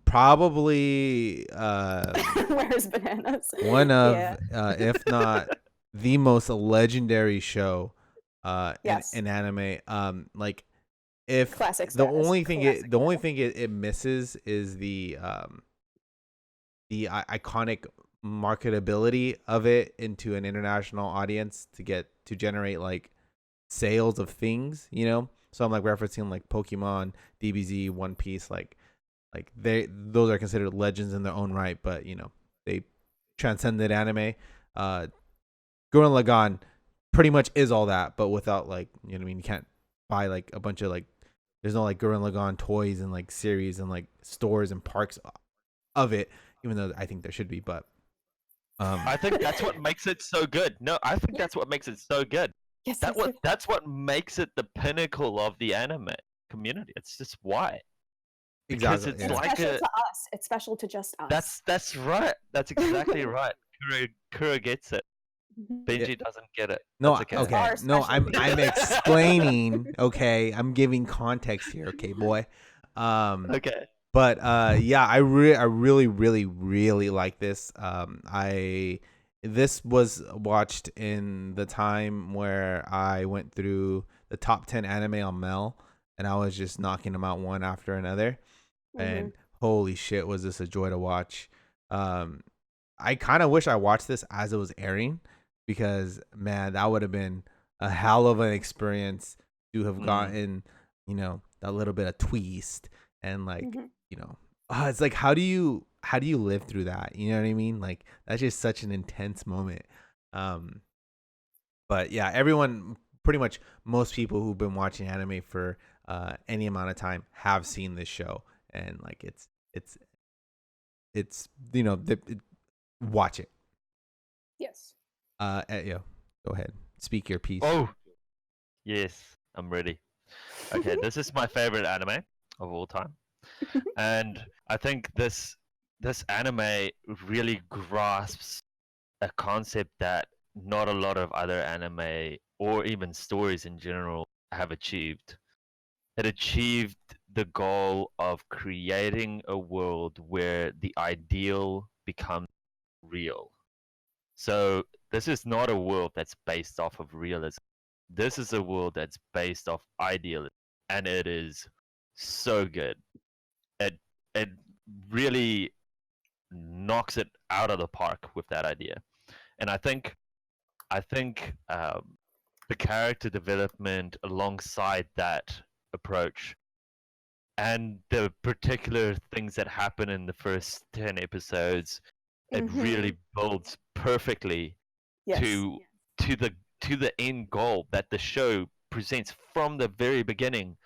Probably
Where's bananas?
one of if not the most legendary show
Yes.
in anime. Like if
Classic
the
status.
only thing
Classic
the only thing it misses is the iconic marketability of it into an international audience to generate like sales of things, so I'm like referencing like Pokemon, DBZ, One Piece, like those are considered legends in their own right, but they transcended anime. Gurren Lagann pretty much is all that, but without like what I mean, you can't buy like a bunch of like there's no like Gurren Lagann toys and like series and like stores and parks of it, even though I think there should be, but
I think that's what makes it so good. No, I think that's what makes it so good.
Yes,
That's what makes it the pinnacle of the anime community. It's just why. Because
exactly.
it's
It's
like
special to us. It's special to just us.
that's right. That's exactly right. Kura gets it. Benji doesn't get it.
No,
That's
okay.
Our
No, I'm
specialty.
explaining. Okay, I'm giving context here. Okay, boy.
Okay.
But yeah, I really, really, really like this. This was watched in the time where I went through the top 10 anime on Mel, and I was just knocking them out one after another. And holy shit, was this a joy to watch. I kind of wish I watched this as it was airing, because man, that would have been a hell of an experience to have gotten, that little bit of twist and like, it's like how do you live through that? You know what I mean? Like that's just such an intense moment. But yeah, everyone, pretty much most people who've been watching anime for any amount of time have seen this show, and like it's watch it.
Yes.
Go ahead, speak your piece.
Oh, yes, I'm ready. Okay, this is my favorite anime of all time, and I think this anime really grasps a concept that not a lot of other anime or even stories in general have achieved. It achieved the goal of creating a world where the ideal becomes real. So this is not a world that's based off of realism. This is a world that's based off idealism, and it is so good. It really knocks it out of the park with that idea, and I think the character development alongside that approach and the particular things that happen in the first 10 episodes, it really builds perfectly to the end goal that the show presents from the very beginning.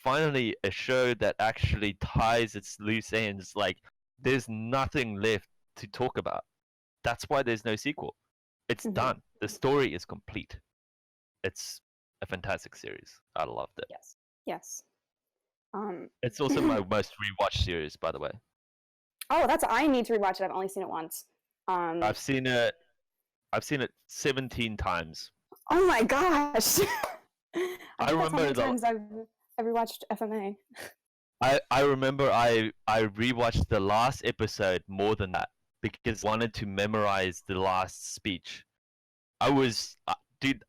Finally, a show that actually ties its loose ends. Like there's nothing left to talk about. That's why there's no sequel. It's done. The story is complete. It's a fantastic series. I loved it.
Yes.
It's also my most rewatched series, by the way.
Oh, I need to rewatch it. I've only seen it once.
I've seen it 17 times.
Oh my gosh. I
I
think that's how many
remember the
times I've rewatched FMA.
I remember I rewatched the last episode more than that because I wanted to memorize the last speech. I was dude.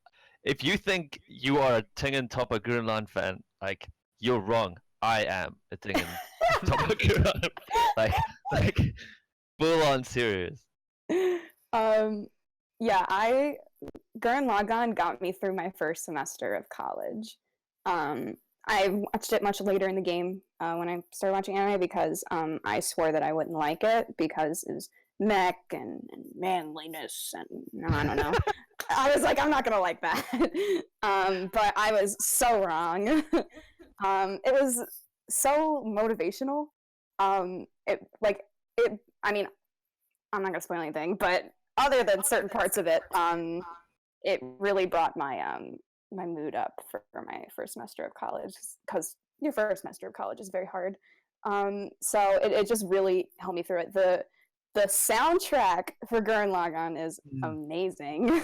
If you think you are a Tengen Toppa Gurren fan, like you're wrong. I am a Tengen Toppa Gurren, like full on serious.
Yeah, Gurren Lagann got me through my first semester of college. I watched it much later in the game when I started watching anime because I swore that I wouldn't like it because it was mech and manliness and I don't know. I was like, I'm not gonna like that. But I was so wrong. It was so motivational. I mean, I'm not gonna spoil anything, but other than certain parts of it, it really brought my my mood up for my first semester of college because your first semester of college is very hard. So it just really helped me through it. The soundtrack for Gurren Lagann is amazing,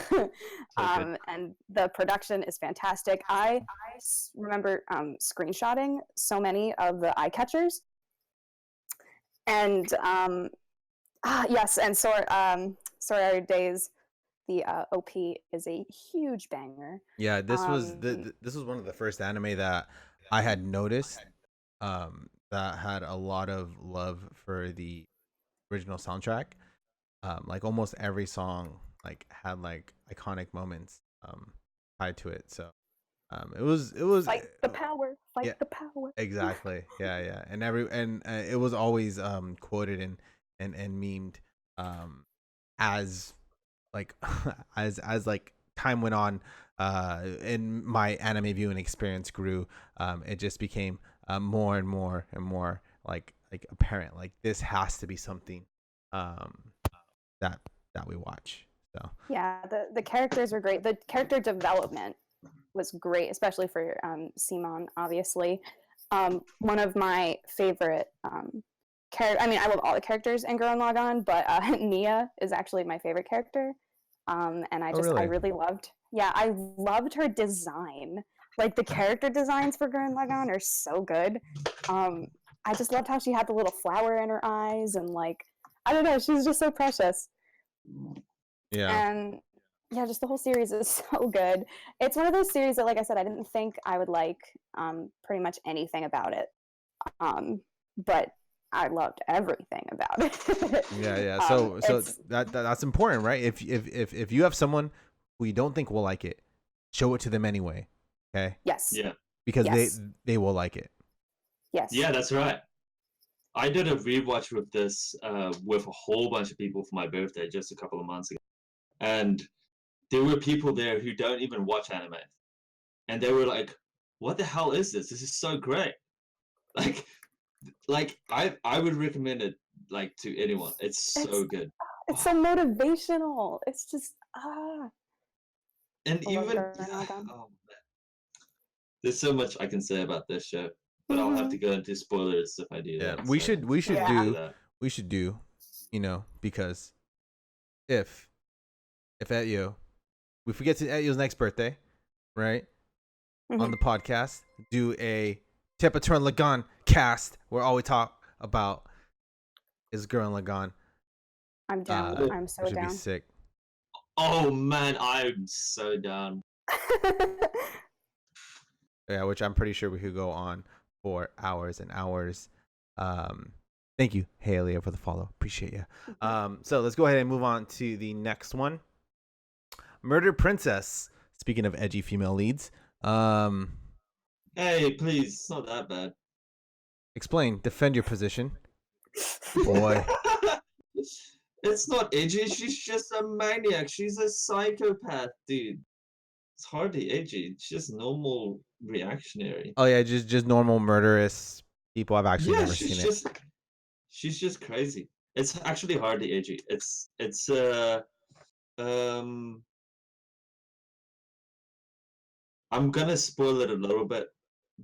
and the production is fantastic. I remember screenshotting so many of the eye catchers, and yes, and Seirei Days, the OP is a huge banger.
Yeah, this was this was one of the first anime that I had noticed that had a lot of love for the original soundtrack. Like almost every song like had like iconic moments tied to it. So it was
Fight the power, fight
yeah,
the power.
exactly. Yeah. And it was always quoted and memed as like as like time went on and my anime viewing experience grew, it just became more and more and more like apparent like this has to be something um that we watch. So
Yeah, the characters were great. The character development was great, especially for Simon, obviously. One of my favorite I mean, I love all the characters in Gurren Lagann, but Nia is actually my favorite character. And I
really?
really loved, yeah, I loved her design. Like the character designs for Gurren Lagann are so good. I just loved how she had the little flower in her eyes and like, I don't know, she's just so precious.
Yeah.
And yeah, just the whole series is so good. It's one of those series that, like I said, I didn't think I would like pretty much anything about it. But I loved everything about it.
Yeah. So that's important, right? If you have someone who you don't think will like it, show it to them anyway. Okay?
Yes.
Yeah.
Because
Yes.
they will like it.
Yes.
Yeah, that's right. I did a rewatch with this with a whole bunch of people for my birthday just a couple of months ago. And there were people there who don't even watch anime. And they were like, what the hell is this? This is so great. Like I would recommend it like to anyone. It's so good.
It's so motivational. It's just
And
I love
even
Gurren Lagann.
oh man. There's so much I can say about this show. But I'll have to go into spoilers if I do
Yeah.
that.
We
so
should do, you know, because if Etio, we forget to Etio's next birthday, right? On the podcast, do a Toppa Lagann cast where all we talk about is Gurren Lagann.
I'm down. I'm so
which would
down.
be sick.
Oh man, I'm so down.
Yeah, which I'm pretty sure we could go on for hours and hours. Thank you, hey Leah, for the follow. Appreciate you. So let's go ahead and move on to the next one. Murder Princess. Speaking of edgy female leads.
Hey, please, it's not that bad.
Explain. Defend your position. Boy.
It's not edgy, she's just a maniac. She's a psychopath, dude. It's hardly edgy. It's just normal reactionary.
Oh yeah, just normal murderous people. I've actually never seen it.
She's just crazy. It's actually hardly edgy. I'm gonna spoil it a little bit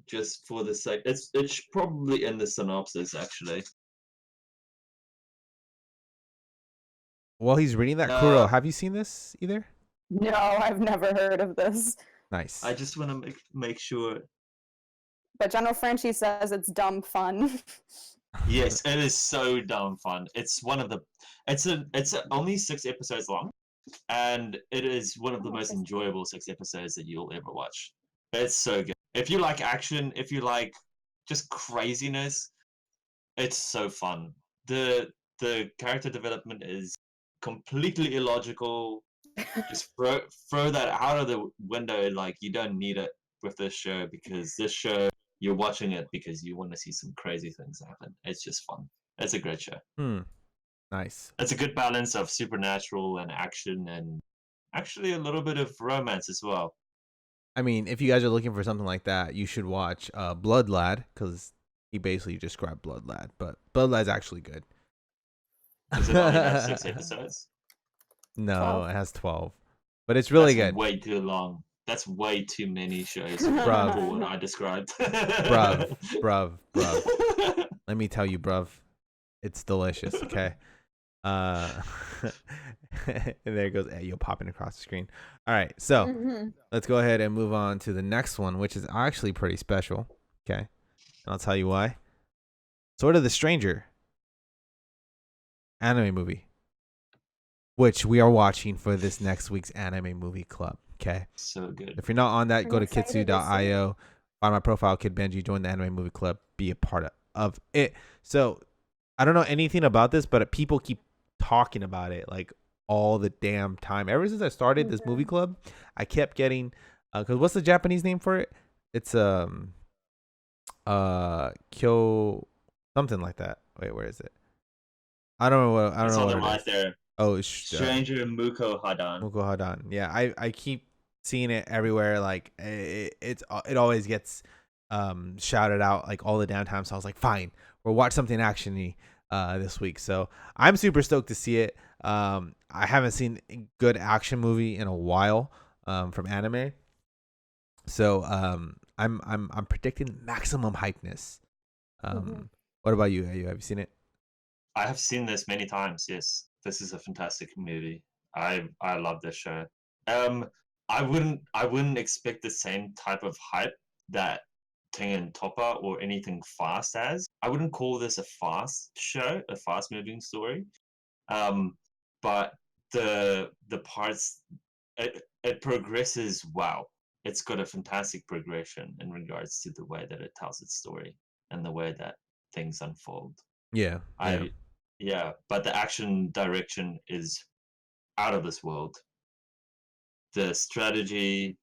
just for the sake. It's probably in the synopsis actually.
While he's reading that, Kuro, have you seen this either?
No, I've never heard of this.
Nice.
I just want to make sure.
But General Frenchie says it's dumb fun.
Yes, it is so dumb fun. It's one of the. It's only 6 episodes long, and it is one of the most enjoyable 6 episodes that you'll ever watch. It's so good. If you like action, if you like just craziness, it's so fun. The character development is completely illogical. Just throw that out of the window. Like, you don't need it with this show, because this show, you're watching it because you want to see some crazy things happen. It's just fun. It's a great show.
Nice.
It's a good balance of supernatural and action, and actually a little bit of romance as well.
I mean, if you guys are looking for something like that, you should watch Blood Lad, because he basically described Blood Lad, but Blood Lad's actually good.
Does it only have 6 episodes?
No,
12.
it has 12, but it's really
That's
good.
way too long. That's way too many shows for
Bruv.
what I described.
bruv. Let me tell you, bruv, it's delicious. Okay. And there it goes. Hey, you're popping across the screen. All right, so let's go ahead and move on to the next one, which is actually pretty special. Okay, and I'll tell you why. Sword of the Stranger anime movie, which we are watching for this next week's anime movie club. Okay,
so good.
if you're not on that,
I'm
go to
excited to see
kitsu.io, find my profile, Kid Benji, join the anime movie club, be a part of it. So I don't know anything about this, but people keep talking about it like all the damn time. Ever since I started this movie club, I kept getting because what's the Japanese name for it? It's Kyo something like that. Wait, where is it? I don't know what I don't
It's
know
on
what
the
it
right
is.
there.
Oh,
Stranger Muko Hadan.
Muko Hadan. Yeah, I keep seeing it everywhere. Like it always gets shouted out like all the downtime. So I was like, fine, we'll watch something actiony this week. So I'm super stoked to see it. I haven't seen a good action movie in a while from anime. So I'm predicting maximum hypeness. What about you? Have you seen it?
I have seen this many times. Yes, this is a fantastic movie. I love this show. I wouldn't expect the same type of hype that Tengen Toppa or anything fast has. I wouldn't call this a fast show, a fast moving story. But the parts, it progresses well. It's got a fantastic progression in regards to the way that it tells its story and the way that things unfold.
Yeah.
Yeah, but the action direction is out of this world. The strategy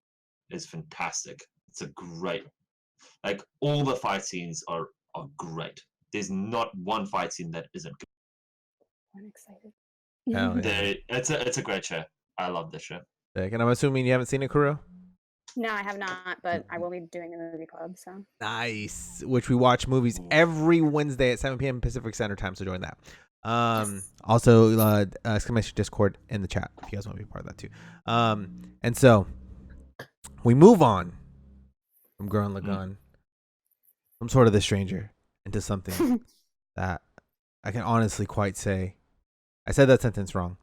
is fantastic. It's a great, like, all the fight scenes are great. There's not one fight scene that isn't good.
I'm excited.
Hell yeah.
It's a great show. I love this show.
And I'm assuming you haven't seen it, Kuro?
No, I have not, but I will be doing a movie club. So
Nice. Which we watch movies every Wednesday at 7 p.m. Pacific Standard Time. So join that. Also, exclamation Discord in the chat if you guys want to be part of that too. And so we move on from Gurren Lagann, from Sword of the Stranger, into something that I can honestly quite say. I said that sentence wrong.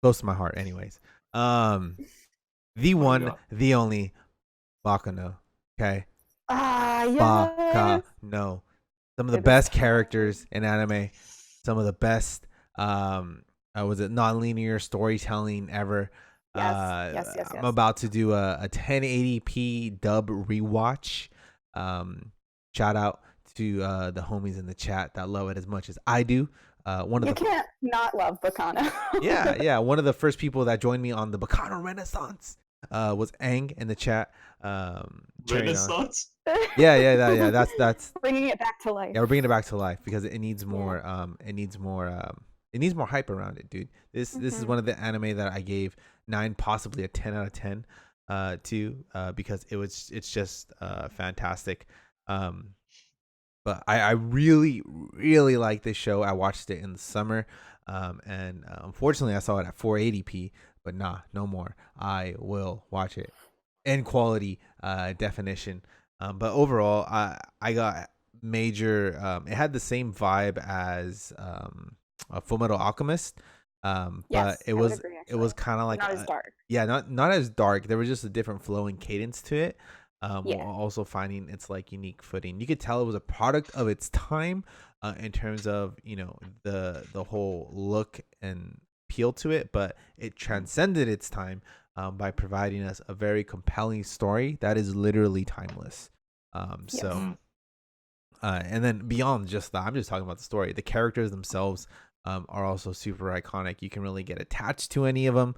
Close to my heart, anyways. The one, the only, Baccano. Okay.
yes.
Baccano. Some of the best characters in anime. Some of the best, was it non-linear storytelling ever?
Yes.
I'm about to do a 1080p dub rewatch. Shout out to the homies in the chat that love it as much as I do.
You can't not love Baccano.
yeah. One of the first people that joined me on the Baccano Renaissance was Aang in the chat.
Renaissance?
Yeah. That's
bringing it back to life.
Yeah, we're bringing it back to life because it needs more. It needs more hype around it, dude. This is one of the anime that I gave 9, possibly a 10 out of 10 to because it's just fantastic. But I really like this show. I watched it in the summer, and unfortunately I saw it at 480p. But no more. I will watch it in quality definition. But overall, I got major. It had the same vibe as Fullmetal Alchemist, But
Yes,
it
I would
was
agree,
it was
actually.
kind of like
Not as dark.
yeah, not as dark. There was just a different flowing cadence to it. While
Yeah.
also finding its like unique footing. You could tell it was a product of its time, in terms of the whole look and appeal to it, but it transcended its time, by providing us a very compelling story that is literally timeless.
Yes.
So and then beyond just that, I'm just talking about the story. The characters themselves are also super iconic. You can really get attached to any of them.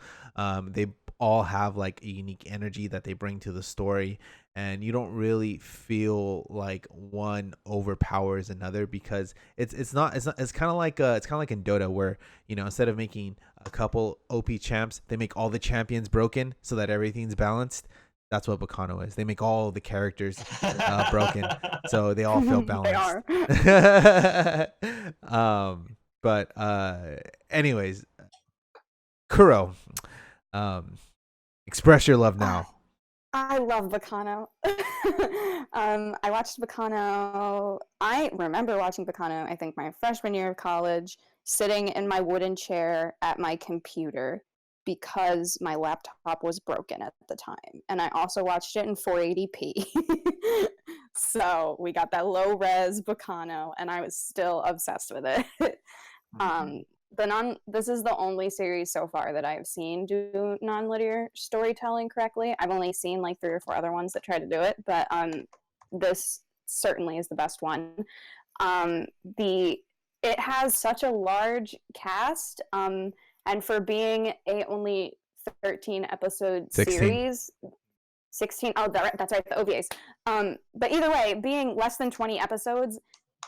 They all have like a unique energy that they bring to the story, and you don't really feel like one overpowers another, because it's not it's kind of like in Dota, where instead of making a couple OP champs, they make all the champions broken so that everything's balanced. That's what Baccano is. They make all the characters broken, so they all feel
They
balanced.
are.
But anyways, Kuro, express your love now.
I love Baccano. I watched Baccano. I remember watching Baccano, I think my freshman year of college, sitting in my wooden chair at my computer because my laptop was broken at the time. And I also watched it in 480p. So we got that low res Baccano, and I was still obsessed with it. This is the only series so far that I've seen do non-linear storytelling correctly. I've only seen like 3 or 4 other ones that try to do it, but this certainly is the best one. It has such a large cast, and for being a only 13 episode
16.
series, 16. Oh, that's right, the OVAs. But either way, being less than 20 episodes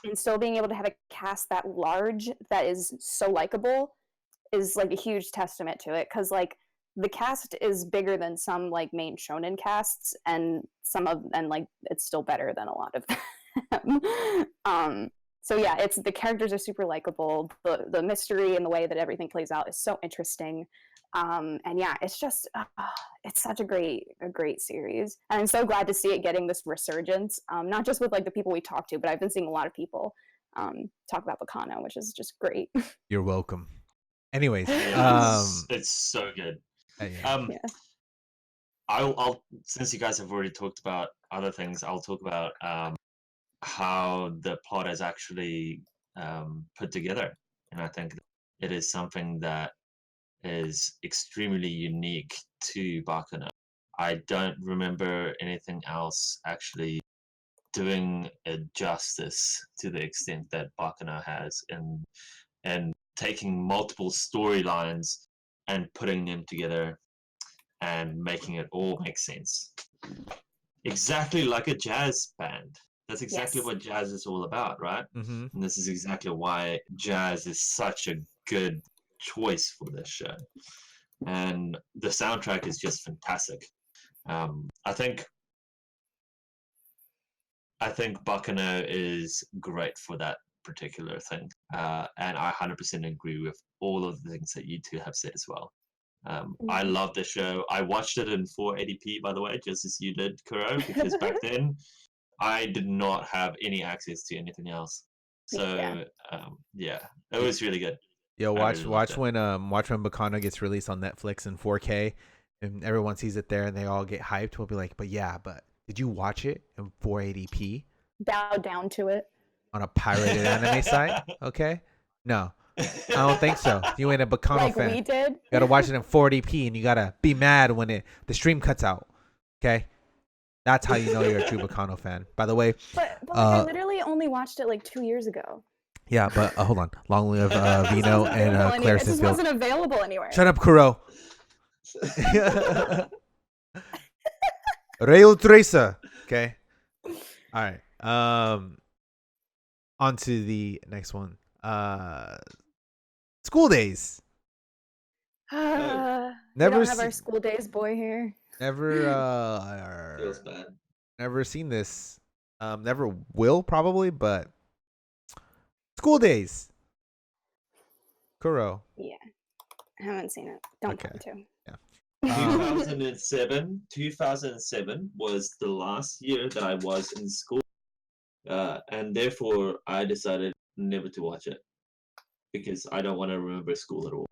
and still being able to have a cast that large that is so likable is like a huge testament to it, because like the cast is bigger than some like main shonen casts, and like it's still better than a lot of them. So yeah, it's the characters are super likable. The mystery and the way that everything plays out is so interesting. And yeah, it's just it's such a great series, and I'm so glad to see it getting this resurgence. Not just with like the people we talk to, but I've been seeing a lot of people talk about Baccano, which is just great.
You're welcome. Anyways,
it's so good.
Yeah.
I'll since you guys have already talked about other things, I'll talk about how the plot is actually put together, and I think it is something that is extremely unique to Baccano. I don't remember anything else actually doing it justice to the extent that Baccano has, and taking multiple storylines and putting them together and making it all make sense. Exactly like a jazz band. That's exactly
Yes.
what jazz is all about, right?
Mm-hmm.
And this is exactly why jazz is such a good choice for this show. And the soundtrack is just fantastic. I think Baccano is great for that particular thing, and I 100% agree with all of the things that you two have said as well. I love the show. I watched it in 480p, by the way, just as you did, Kuro, because back then I did not have any access to anything else. So yeah, it was really good.
Yo,
I really loved
watch when Baccano gets released on Netflix in 4K, and everyone sees it there, and they all get hyped. We'll be like, but did you watch it in 480p
Bow down to it
on a pirated anime site? Okay, no, I don't think so. You ain't a Baccano
like
fan.
we did.
You gotta watch it in 480p, and you gotta be mad when the stream cuts out. Okay, that's how you know you're a true Baccano fan. By the way,
But like, I literally only watched it like 2 years ago.
yeah, but hold on. Long live Vino and Claire
It just
Sinfield.
wasn't available anywhere.
Shut up, Kuro. Rail Tracer. Okay. All right. On to the next one. School days.
We
Never
don't have our school days boy here.
Feels bad.
Never seen this. Never will probably, but school days. Kuro.
Yeah. I haven't seen it. Don't plan to.
Yeah.
2007 was the last year that I was in school, and therefore I decided never to watch it because I don't want to remember school at all.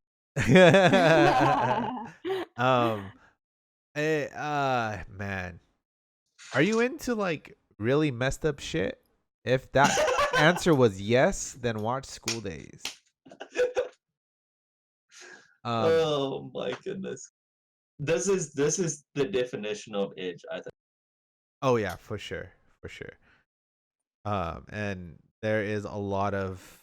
um, man, are you into like really messed up shit? If that answer was yes, then watch School Days.
Oh my goodness. This is the definition of edge, I think.
Oh yeah, for sure, for sure. And there is a lot of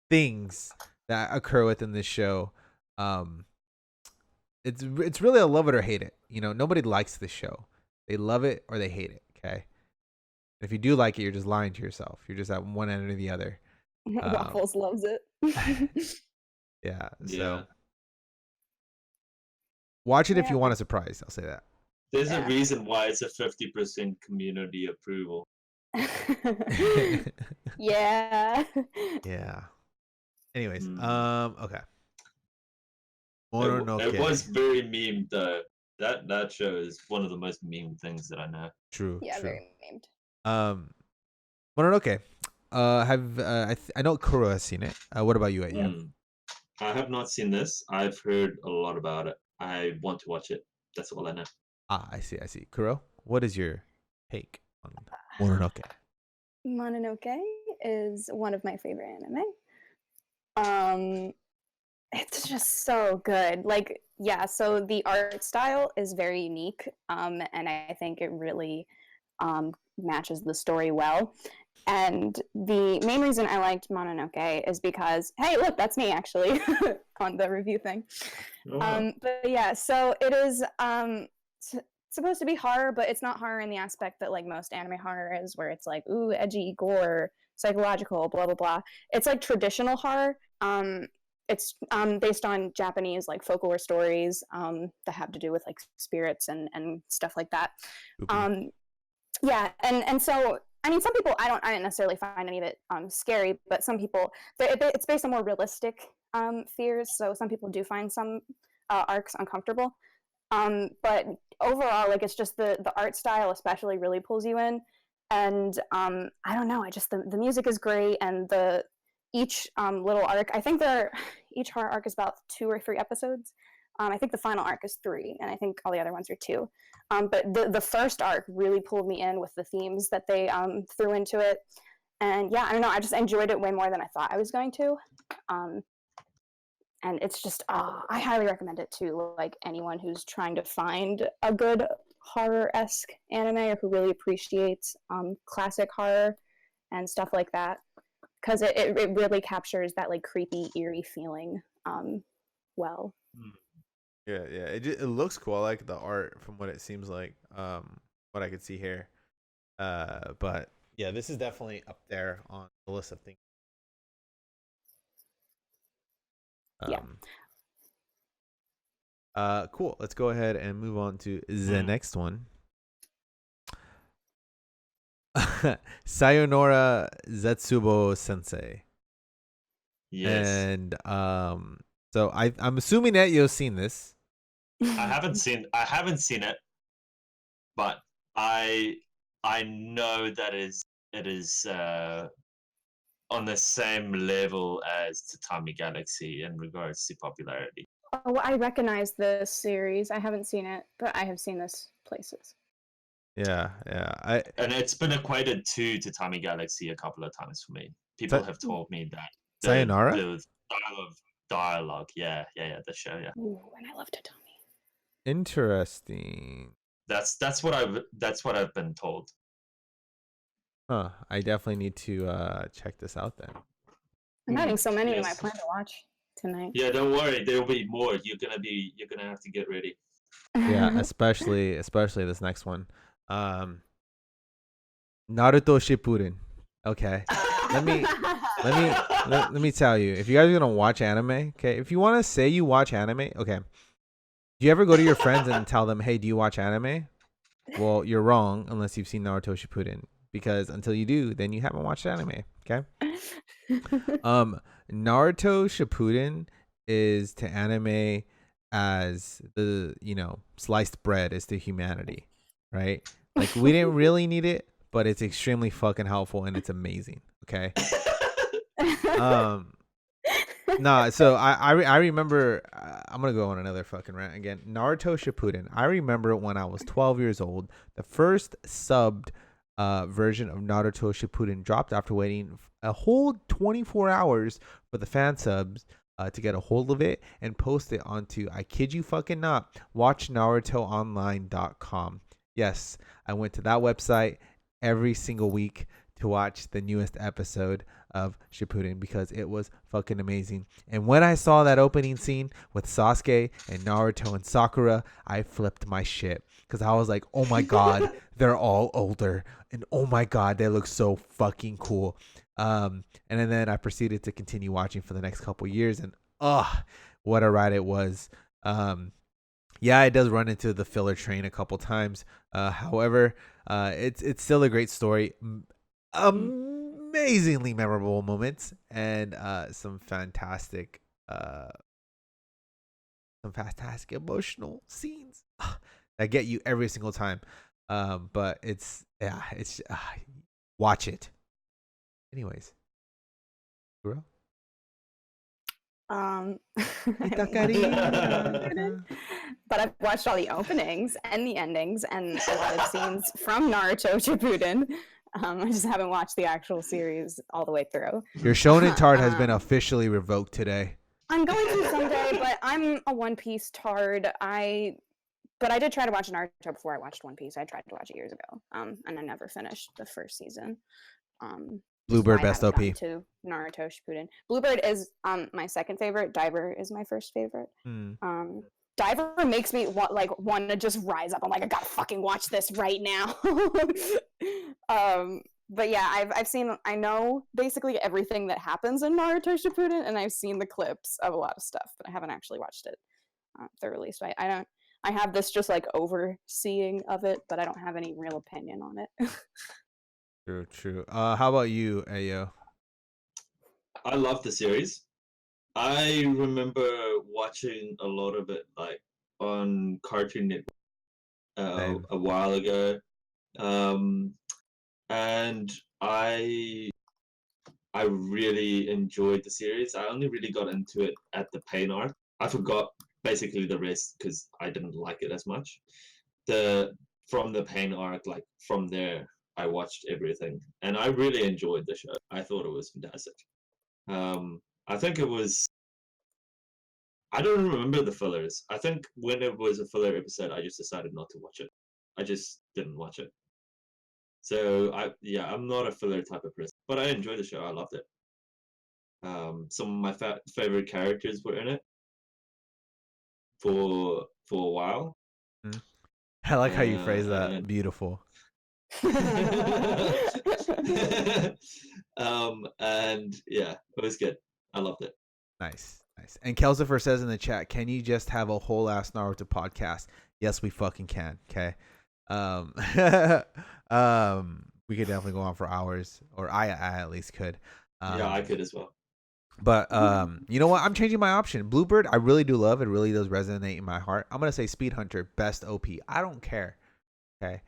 things that occur within this show. Um, it's really a love it or hate it. You know, nobody likes this show. They love it or they hate it. Okay. If you do like it, you're just lying to yourself. You're just at one end or the other.
Waffles loves it.
Yeah.
Yeah.
So watch it if
Yeah.
you want a surprise. I'll say that.
There's
Yeah.
a reason why it's a 50% community approval.
Yeah.
Yeah. Anyways, okay.
It was very meme though. That show is one of the most meme things that I know.
True.
Yeah,
True.
very named.
Mononoke. I know Kuro has seen it. What about you, Aya?
I have not seen this. I've heard a lot about it. I want to watch it. That's all I know.
I see. Kuro, what is your take on Mononoke?
Mononoke is one of my favorite anime. It's just so good. Like, yeah, so the art style is very unique, and I think it really matches the story well. And the main reason I liked Mononoke is because, hey, look, that's me actually on the review thing. But yeah, so it is supposed to be horror, but it's not horror in the aspect that like most anime horror is, where it's like, ooh, edgy, gore, psychological, blah blah blah. It's like traditional horror. It's based on Japanese like folklore stories that have to do with like spirits and stuff like that. Yeah, and so I mean, some people I didn't necessarily find any of it scary, but some people it's based on more realistic fears. So some people do find some arcs uncomfortable. But overall, like it's just the art style especially really pulls you in, and I don't know, I just the music is great, and each little arc, I think each horror arc is about 2 or 3 episodes. I think the final arc is 3, and I think all the other ones are 2. But the first arc really pulled me in with the themes that they threw into it, and yeah, I don't know, I just enjoyed it way more than I thought I was going to. And it's just I highly recommend it to like anyone who's trying to find a good horror-esque anime, or who really appreciates classic horror and stuff like that, because it really captures that like creepy, eerie feeling well.
Yeah. It looks cool. I like the art from what it seems like. What I could see here. But yeah, this is definitely up there on the list of things.
Yeah.
Cool. Let's go ahead and move on to the next one. Sayonara Zetsubou Sensei.
Yes.
And so I'm assuming that you've seen this.
I haven't seen it, but I know that it is on the same level as Tatami Galaxy in regards to popularity.
Oh, I recognize this series. I haven't seen it, but I have seen this places.
Yeah.
And it's been equated to Tatami Galaxy a couple of times for me. People have told me that
Sayonara?
the style of dialogue, the show, yeah.
Ooh, and I love Tatami.
Interesting.
That's what I've been told.
Huh. I definitely need to check this out then.
I'm adding so many
Yes.
to my plan to watch tonight.
Yeah, don't worry, there'll be more. You're gonna have to get ready.
Yeah, especially this next one. Naruto Shippuden. Okay. Let me tell you. If you guys are gonna watch anime, okay, if you want to say you watch anime, okay. Do you ever go to your friends and tell them, "Hey, do you watch anime?" Well, you're wrong unless you've seen Naruto Shippuden, because until you do, then you haven't watched anime. Okay. Naruto Shippuden is to anime as the sliced bread is to humanity, right? Like we didn't really need it, but it's extremely fucking helpful and it's amazing. Okay. Nah, so I remember I'm gonna go on another fucking rant again. Naruto Shippuden. I remember when I was 12 years old, the first subbed version of Naruto Shippuden dropped after waiting a whole 24 hours for the fan subs to get a hold of it and post it onto, I kid you fucking not, watchnarutoonline.com. Yes, I went to that website every single week to watch the newest episode of Shippuden because it was fucking amazing. And when I saw that opening scene with Sasuke and Naruto and Sakura, I flipped my shit because I was like, oh my god, they're all older, and oh my god, they look so fucking cool. And then I proceeded to continue watching for the next couple years, and what a ride it was. Yeah, it does run into the filler train a couple times. However, it's still a great story. Amazingly memorable moments and some fantastic emotional scenes that get you every single time. But it's watch it. Anyways, bro.
I but I've watched all the openings and the endings and a lot of scenes from Naruto Shippuden. I just haven't watched the actual series all the way through.
Your Shonen Tard has been officially revoked today.
I'm going to someday, but I'm a One Piece tard. But I did try to watch Naruto before I watched One Piece. I tried to watch it years ago, and I never finished the first season.
Bluebird best OP.
To Naruto Shippuden. Bluebird is my second favorite. Diver is my first favorite. Diver makes me want to just rise up. I'm like, I gotta fucking watch this right now. But yeah, I know basically everything that happens in Naruto Shippuden, and I've seen the clips of a lot of stuff, but I haven't actually watched it thoroughly. So I have this just like overseeing of it, but I don't have any real opinion on it.
True. How about you, Ayo?
I love the series. I remember watching a lot of it like on Cartoon Network a while ago, and I really enjoyed the series. I only really got into it at the Pain arc. I forgot basically the rest because I didn't like it as much. From the Pain arc, like from there, I watched everything, and I really enjoyed the show. I thought it was fantastic. I think it was. I don't remember the fillers. I think when it was a filler episode, I just decided not to watch it. I just didn't watch it. So I'm not a filler type of person, but I enjoyed the show. I loved it. Some of my favorite characters were in it for a while.
I like how you phrase that. Beautiful.
And yeah, it was good. I loved it.
Nice. And Kelsifer says in the chat, can you just have a whole ass Naruto podcast? Yes, we fucking can. Okay. We could definitely go on for hours, or I at least could.
Yeah, I could as well.
But you know what? I'm changing my option. Bluebird, I really do love. It really does resonate in my heart. I'm gonna say Speed Hunter, best OP. I don't care. Okay.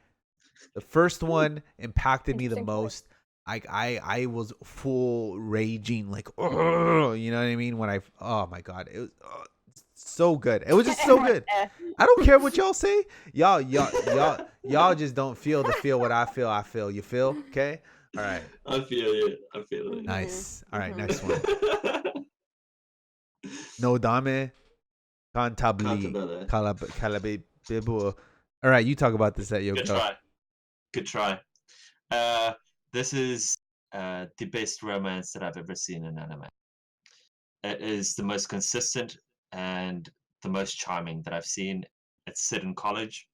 The first one impacted me the most. I was full raging, like, you know what I mean? When oh my god, it was so good. It was just so good. I don't care what y'all say. Y'all just don't feel what I feel. You feel? Okay. All right.
I feel it.
Nice. All right. Next one. Nodame Cantabile. All right. You talk about this at your
Good try. This is the best romance that I've ever seen in anime. It is the most consistent and the most charming that I've seen. It's set in college.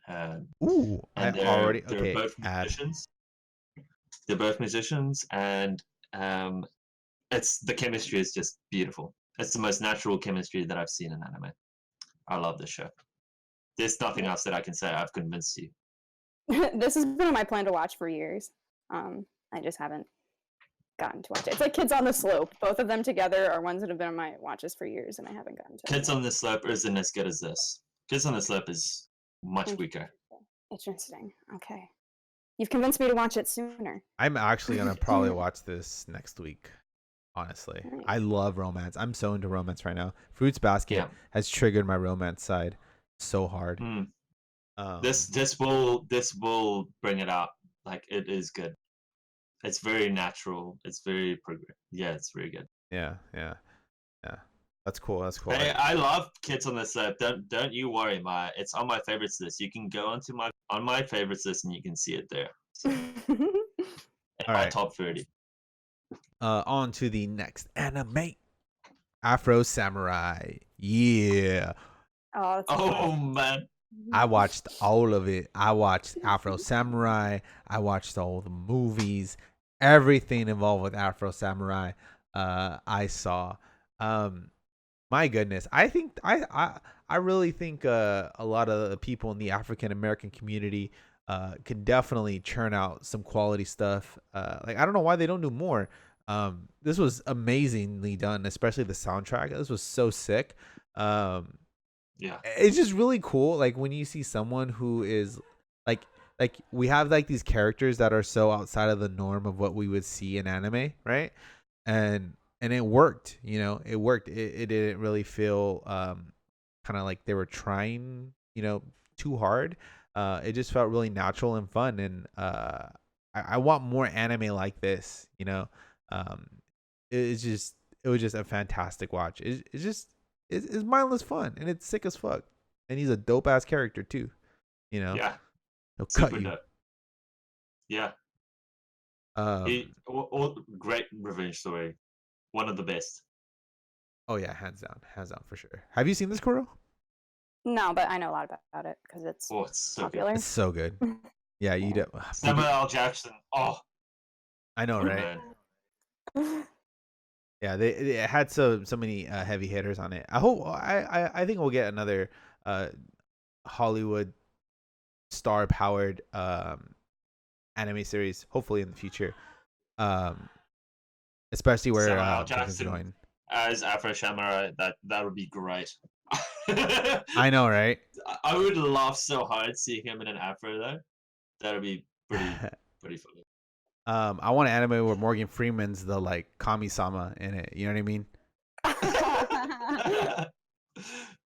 They're both musicians. They're both musicians, and the chemistry is just beautiful. It's the most natural chemistry that I've seen in anime. I love this show. There's nothing else that I can say. I've convinced you.
This has been on my plan to watch for years. I just haven't gotten to watch it. It's like Kids on the Slope. Both of them together are ones that have been on my watches for years, and I haven't gotten to.
Kids on the Slope isn't as good as this. Kids on the Slope is much weaker.
Interesting. Okay. You've convinced me to watch it sooner.
I'm actually gonna probably watch this next week. Honestly,
Nice.
I love romance. I'm so into romance right now. Fruits Basket
Yeah.
has triggered my romance side so hard.
Mm.
Um,
This will bring it out. Like it is good. It's very natural. It's very yeah, it's very good.
yeah. That's cool. That's cool.
Hey, I love kids on this list. Don't you worry, it's on my favorites list. You can go onto my favorites list and you can see it there. So in
All
my
right.
top 30.
On to the next anime. Afro Samurai. Yeah.
Oh, that's
Oh man.
I watched all of it. I watched Afro Samurai. I watched all the movies. Everything involved with Afro Samurai. I saw. My goodness. I think I really think a lot of the people in the African American community can definitely churn out some quality stuff. Like I don't know why they don't do more. This was amazingly done, especially the soundtrack. This was so sick.
Yeah.
It's just really cool. Like when you see someone who is like we have like these characters that are so outside of the norm of what we would see in anime, right? And it worked. It worked. It didn't really feel kind of like they were trying, too hard. It just felt really natural and fun, and I want more anime like this. It was just a fantastic watch. It's mindless fun, and it's sick as fuck. And he's a dope ass character too.
Yeah.
He'll
Super
cut you.
dope. Yeah. Great revenge story. One of the best.
Oh yeah, hands down for sure. Have you seen this, Kuro?
No, but I know a lot about it because it's
It's so
popular.
It's so good. Yeah, you do.
Samuel L. Jackson. Oh,
I know, right? Yeah, it had so many heavy hitters on it. I think we'll get another Hollywood star powered anime series hopefully in the future. Especially where
Samuel L.
Tengen's
Jackson
going.
as Afro Samurai. That would be great.
I know, right?
I would laugh so hard seeing him in an Afro though. That would be pretty funny.
I want an anime where Morgan Freeman's the like Kami-sama in it. You know what I mean?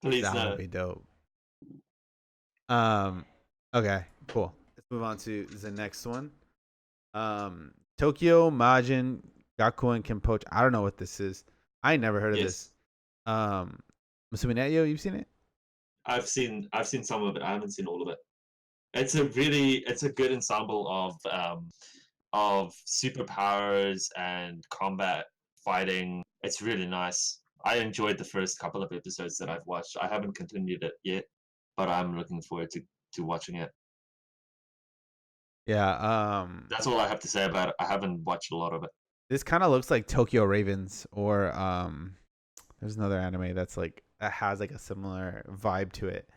Please
That
no.
would be dope. Okay, cool. Let's move on to the next one. Tokyo Majin Gakuen Kenpucho. I don't know what this is. I never heard of this. Musume Netyo, you've seen it?
I've seen some of it. I haven't seen all of it. It's a good ensemble of superpowers and combat fighting. It's really nice. I enjoyed the first couple of episodes that I've watched. I haven't continued it yet, but I'm looking forward to watching it.
Yeah.
That's all I have to say about it. I haven't watched a lot of it.
This kind of looks like Tokyo Ravens, or there's another anime that has like a similar vibe to it.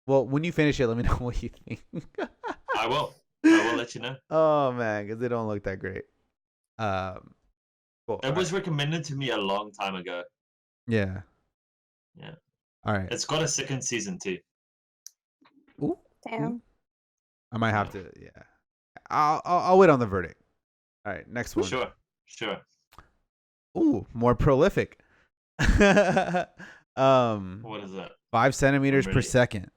Well, when you finish it, let me know what you think.
I will let you know.
Oh man, because they don't look that great. Cool.
It was recommended to me a long time ago.
Yeah.
Yeah.
All right.
It's got a second season too.
Ooh.
Damn.
I might have to. Yeah. I'll wait on the verdict. All right. Next one.
Sure.
Ooh, more prolific.
What is that?
5 centimeters per second.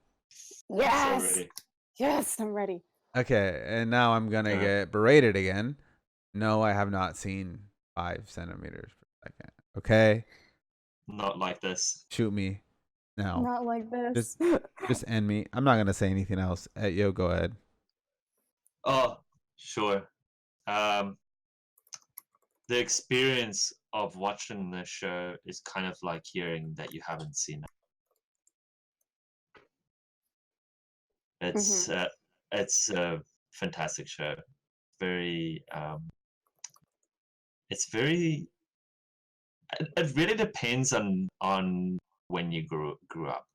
Yes.
So ready.
Yes, I'm ready.
Okay, and now I'm gonna get berated again. No, I have not seen 5 centimeters per second. Okay.
Not like this.
Shoot me. No.
Not like this.
Just end me. I'm not gonna say anything else. Yo, go ahead.
Oh, sure. The experience of watching this show is kind of like hearing that you haven't seen it. It's a fantastic show. Very it's very it really depends on when you grew up,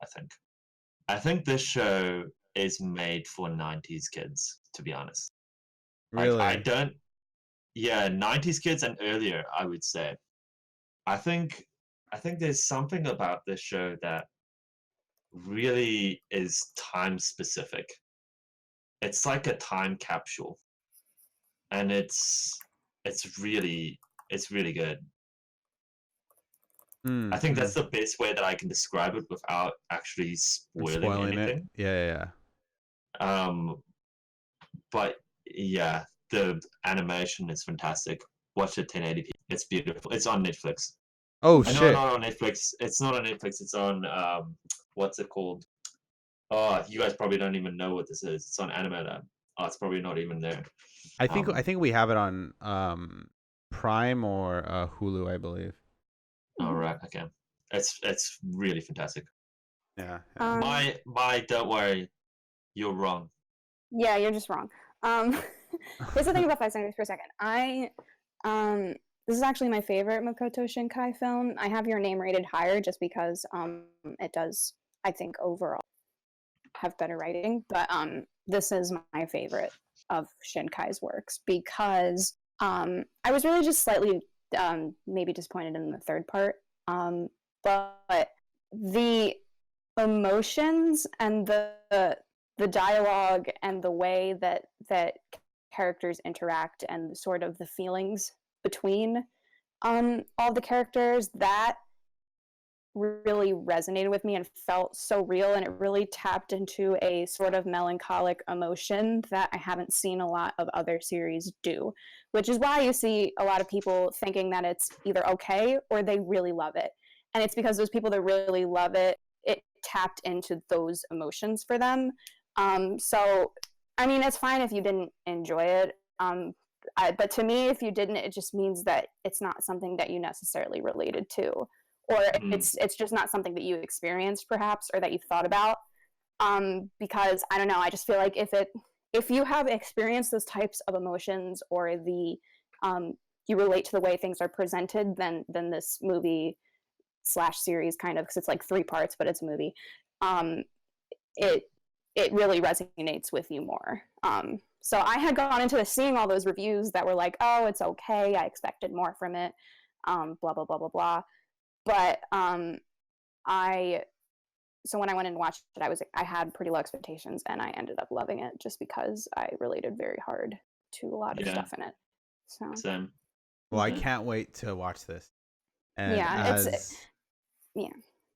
I think this show is made for 90s kids, to be honest.
Really?
Like 90s kids and earlier, I would say. I think there's something about this show that really is time specific. It's like a time capsule. and it's really good. I think that's the best way that I can describe it without actually spoiling anything.
it. Yeah.
But yeah, the animation is fantastic. Watch it 1080p. It's beautiful. It's on Netflix.
Oh
No,
shit!
not on Netflix. It's not on Netflix. It's on what's it called? Oh, you guys probably don't even know what this is. It's on Anime Lab. Oh, it's probably not even there.
I think we have it on Prime or Hulu, I believe.
All right, okay. It's really fantastic.
Yeah.
My don't worry, you're wrong.
Yeah, you're just wrong. Here's the thing about 5 centimeters per second. This is actually my favorite Makoto Shinkai film. I have Your Name rated higher just because it does, I think, overall have better writing. But this is my favorite of Shinkai's works because I was really just slightly maybe disappointed in the third part. But the emotions and the dialogue and the way that characters interact and sort of the feelings between all the characters, that really resonated with me and felt so real, and it really tapped into a sort of melancholic emotion that I haven't seen a lot of other series do, which is why you see a lot of people thinking that it's either okay or they really love it. And it's because those people that really love it, it tapped into those emotions for them. So, I mean, it's fine if you didn't enjoy it. But to me, if you didn't, it just means that it's not something that you necessarily related to, or it's just not something that you experienced, perhaps, or that you thought about. Because I don't know, I just feel like if you have experienced those types of emotions, or the you relate to the way things are presented, then this movie / series, kind of, because it's like 3 parts, but it's a movie. It really resonates with you more. So I had gone into this seeing all those reviews that were like, oh, it's okay, I expected more from it, blah, blah, blah, blah, blah. But so when I went and watched it, I had pretty low expectations, and I ended up loving it just because I related very hard to a lot of stuff in it. So
Same.
Well, I can't wait to watch this. And
yeah,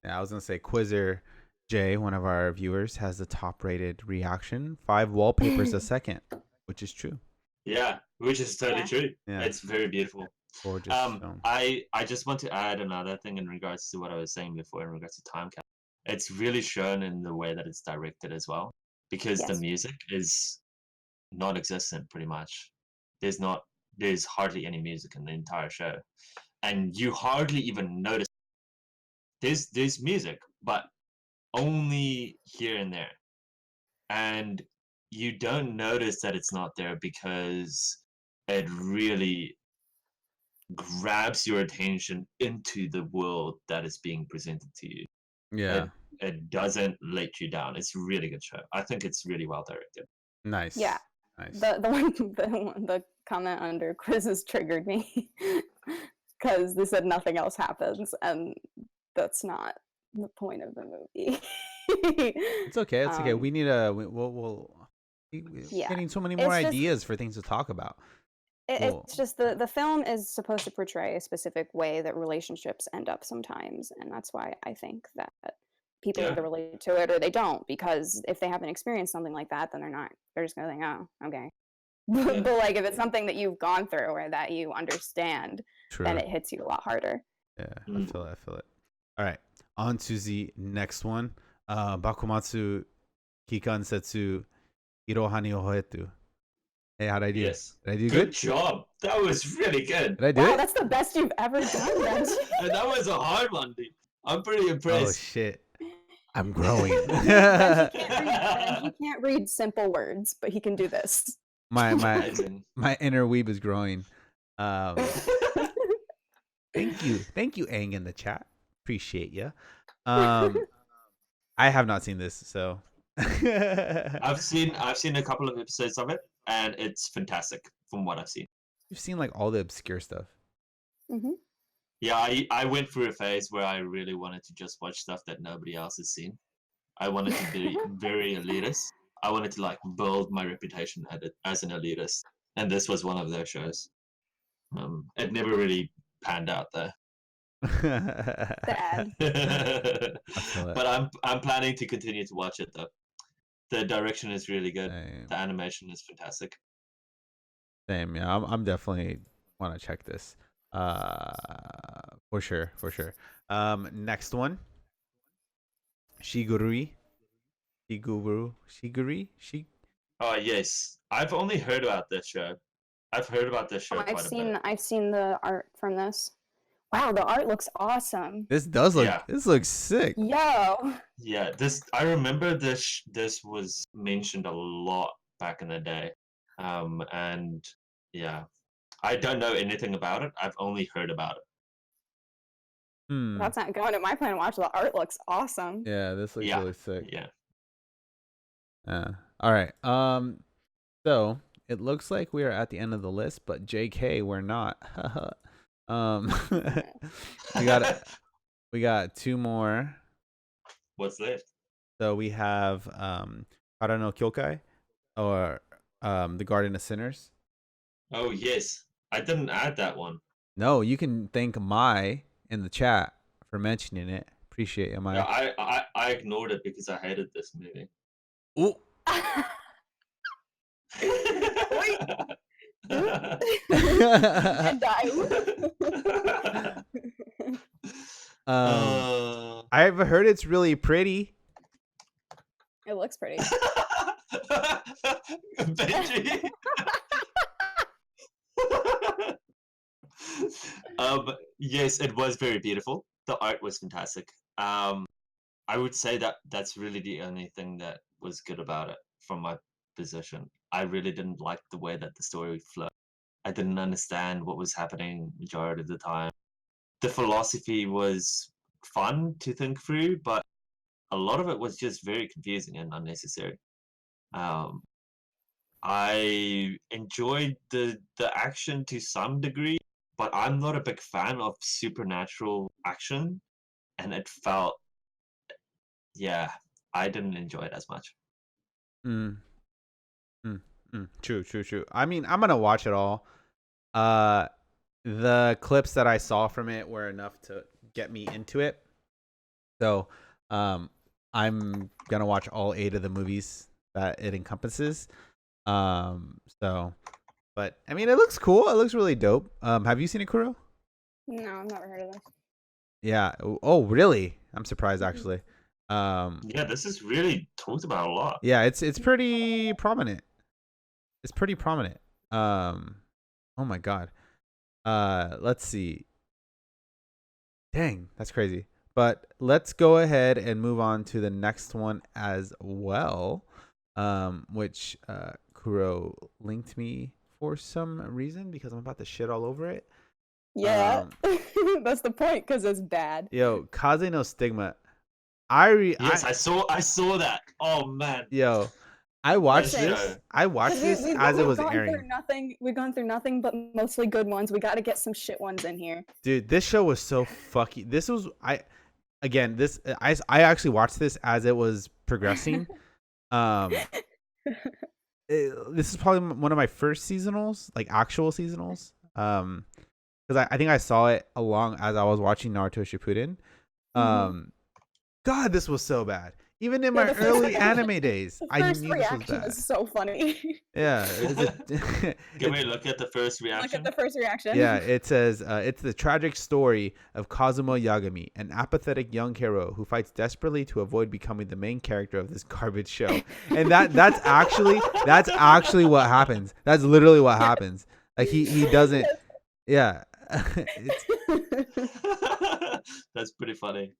I was gonna say, Quizzer Jay, one of our viewers, has the top-rated reaction, 5 wallpapers a second, which is true.
Yeah, which is totally true.
Yeah.
It's very beautiful.
Gorgeous film.
I just want to add another thing in regards to what I was saying before in regards to time cap. It's really shown in the way that it's directed as well, because the music is non-existent pretty much. There's hardly any music in the entire show, and you hardly even notice. There's music, but only here and there, and you don't notice that it's not there because it really grabs your attention into the world that is being presented to you.
Yeah.
It doesn't let you down. It's a really good show. I think it's really well directed.
Nice.
Yeah.
Nice.
The comment under quizzes triggered me because they said nothing else happens, and that's not the point of the movie.
It's okay. It's okay. We need we're getting so many more ideas for things to talk about.
It's just the film is supposed to portray a specific way that relationships end up sometimes, and that's why I think that people either relate to it or they don't, because if they haven't experienced something like that, then they're just gonna think, oh, okay. But like, if it's something that you've gone through or that you understand, then it hits you a lot harder.
Yeah, I feel it. All right, on to the next one. Bakumatsu Kikansetsu Irohanihoheto. Hey, how'd I do?
Yes.
Did I do good?
Good job. That was really good.
Did I do it?
That's the best you've ever done, Reggie.
And that was a hard one, dude. I'm pretty impressed.
Oh shit. I'm growing.
He can't read simple words, but he can do this.
My inner weeb is growing. Thank you, Aang, in the chat. Appreciate you. I have not seen this, so
I've seen a couple of episodes of it, and it's fantastic from what I've seen.
You've seen like all the obscure stuff.
Mm-hmm.
Yeah, I went through a phase where I really wanted to just watch stuff that nobody else has seen. I wanted to be very elitist. I wanted to like build my reputation as an elitist. and this was one of those shows. It never really panned out though.
Sad.
But I'm planning to continue to watch it though. The direction is really good.
Same.
The animation is fantastic.
Same, yeah. I'm definitely want to check this. For sure, for sure. Next one. Shigurui. Shigurui?
Oh yes, I've only heard about this show. I've heard about this show quite a bit.
I've seen the art from this. Wow, the art looks awesome.
This does look.
Yeah.
This looks sick.
Yo.
Yeah, I remember this was mentioned a lot back in the day. And yeah, I don't know anything about it. I've only heard about it.
That's not going to my plan to watch. The art looks awesome.
Yeah, this looks really sick.
Yeah.
All right. So it looks like we are at the end of the list, but JK, we're not. we got two more.
What's left?
So we have Karano Kyoukai, or the Garden of Sinners.
Oh yes, I didn't add that one.
No, you can thank Mai in the chat for mentioning it. Appreciate you, Mai.
Yeah, I ignored it because I hated this movie.
Ooh. I've heard it's really pretty.
It looks pretty.
Benji. Yes, it was very beautiful. The art was fantastic. I would say that that's really the only thing that was good about it from my position. I really didn't like the way that the story flowed. I didn't understand what was happening majority of the time. The philosophy was fun to think through, but a lot of it was just very confusing and unnecessary. I enjoyed the action to some degree, but I'm not a big fan of supernatural action, and it felt, yeah, I didn't enjoy it as much.
True. I mean, I'm gonna watch it all. The clips that I saw from it were enough to get me into it. So, I'm gonna watch all 8 of the movies that it encompasses. But I mean, it looks cool. It looks really dope. Have you seen it, Kuro?
No, I've never heard of this.
Yeah. Oh, really? I'm surprised actually.
Yeah, this is really talked about a lot.
Yeah, it's pretty prominent. It's pretty prominent. Oh my god. Let's see. Dang, that's crazy. But let's go ahead and move on to the next one as well. Which Kuro linked me for some reason because I'm about to shit all over it.
Yeah, that's the point because it's bad.
Yo, Kaze no Stigma.
Yes, I saw that. Oh man.
Yo, I watched this. I watched this as it was airing.
We've gone through nothing but mostly good ones. We got to get some shit ones in here.
Dude, this show was so fucking. This was I actually watched this as it was progressing. This is probably one of my first seasonals, like actual seasonals. Because I think I saw it along as I was watching Naruto Shippuden. God, this was so bad. Even in my early anime days, I knew this was bad.
Is so funny.
Yeah.
Can we look at the first reaction?
Look at the first reaction.
Yeah, it says, it's the tragic story of Kazuma Yagami, an apathetic young hero who fights desperately to avoid becoming the main character of this garbage show. And that's actually what happens. That's literally what happens. Like he doesn't. Yeah.
That's pretty funny.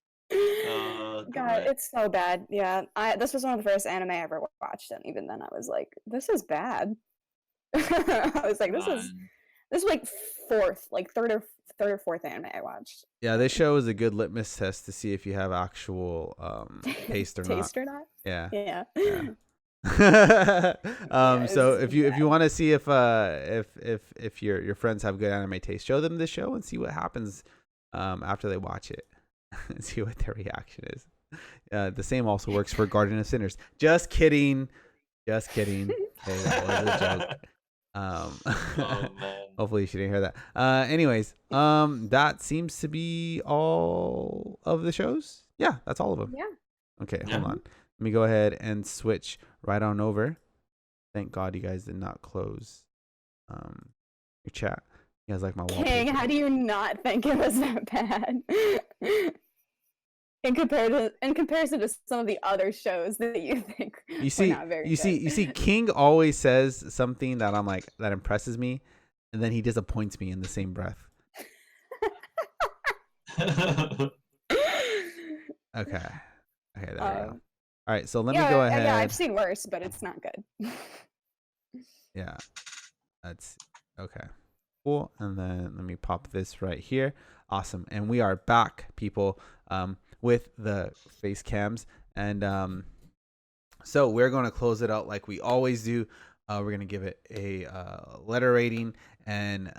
God, it's so bad. Yeah, this was one of the first anime I ever watched, and even then I was like, this is bad. I was like, this is like third or fourth anime I watched.
Yeah, this show is a good litmus test to see if you have actual taste or not.
Taste or not?
Yeah.
Yeah.
So if you want to see if your friends have good anime taste, show them the show and see what happens after they watch it. And see what their reaction is. The same also works for Garden of Sinners. Just kidding. Okay, that was a joke.
Oh man.
Hopefully she didn't hear that. Anyways, that seems to be all of the shows. Yeah, that's all of them.
Yeah.
Okay,
Yeah.
hold on. Let me go ahead and switch right on over. Thank God you guys did not close your chat. You guys like my wallpaper.
King, how do you not think it was that bad? In comparison to some of the other shows that you think were not very good.
You see, King always says something that I'm like that impresses me, and then he disappoints me in the same breath. Okay, there we go. All right, so let me go ahead.
Yeah, I've seen worse, but it's not good.
Yeah, that's okay. Cool, and then let me pop this right here. Awesome, and we are back, people, with the face cams, and so we're going to close it out like we always do. We're going to give it a letter rating and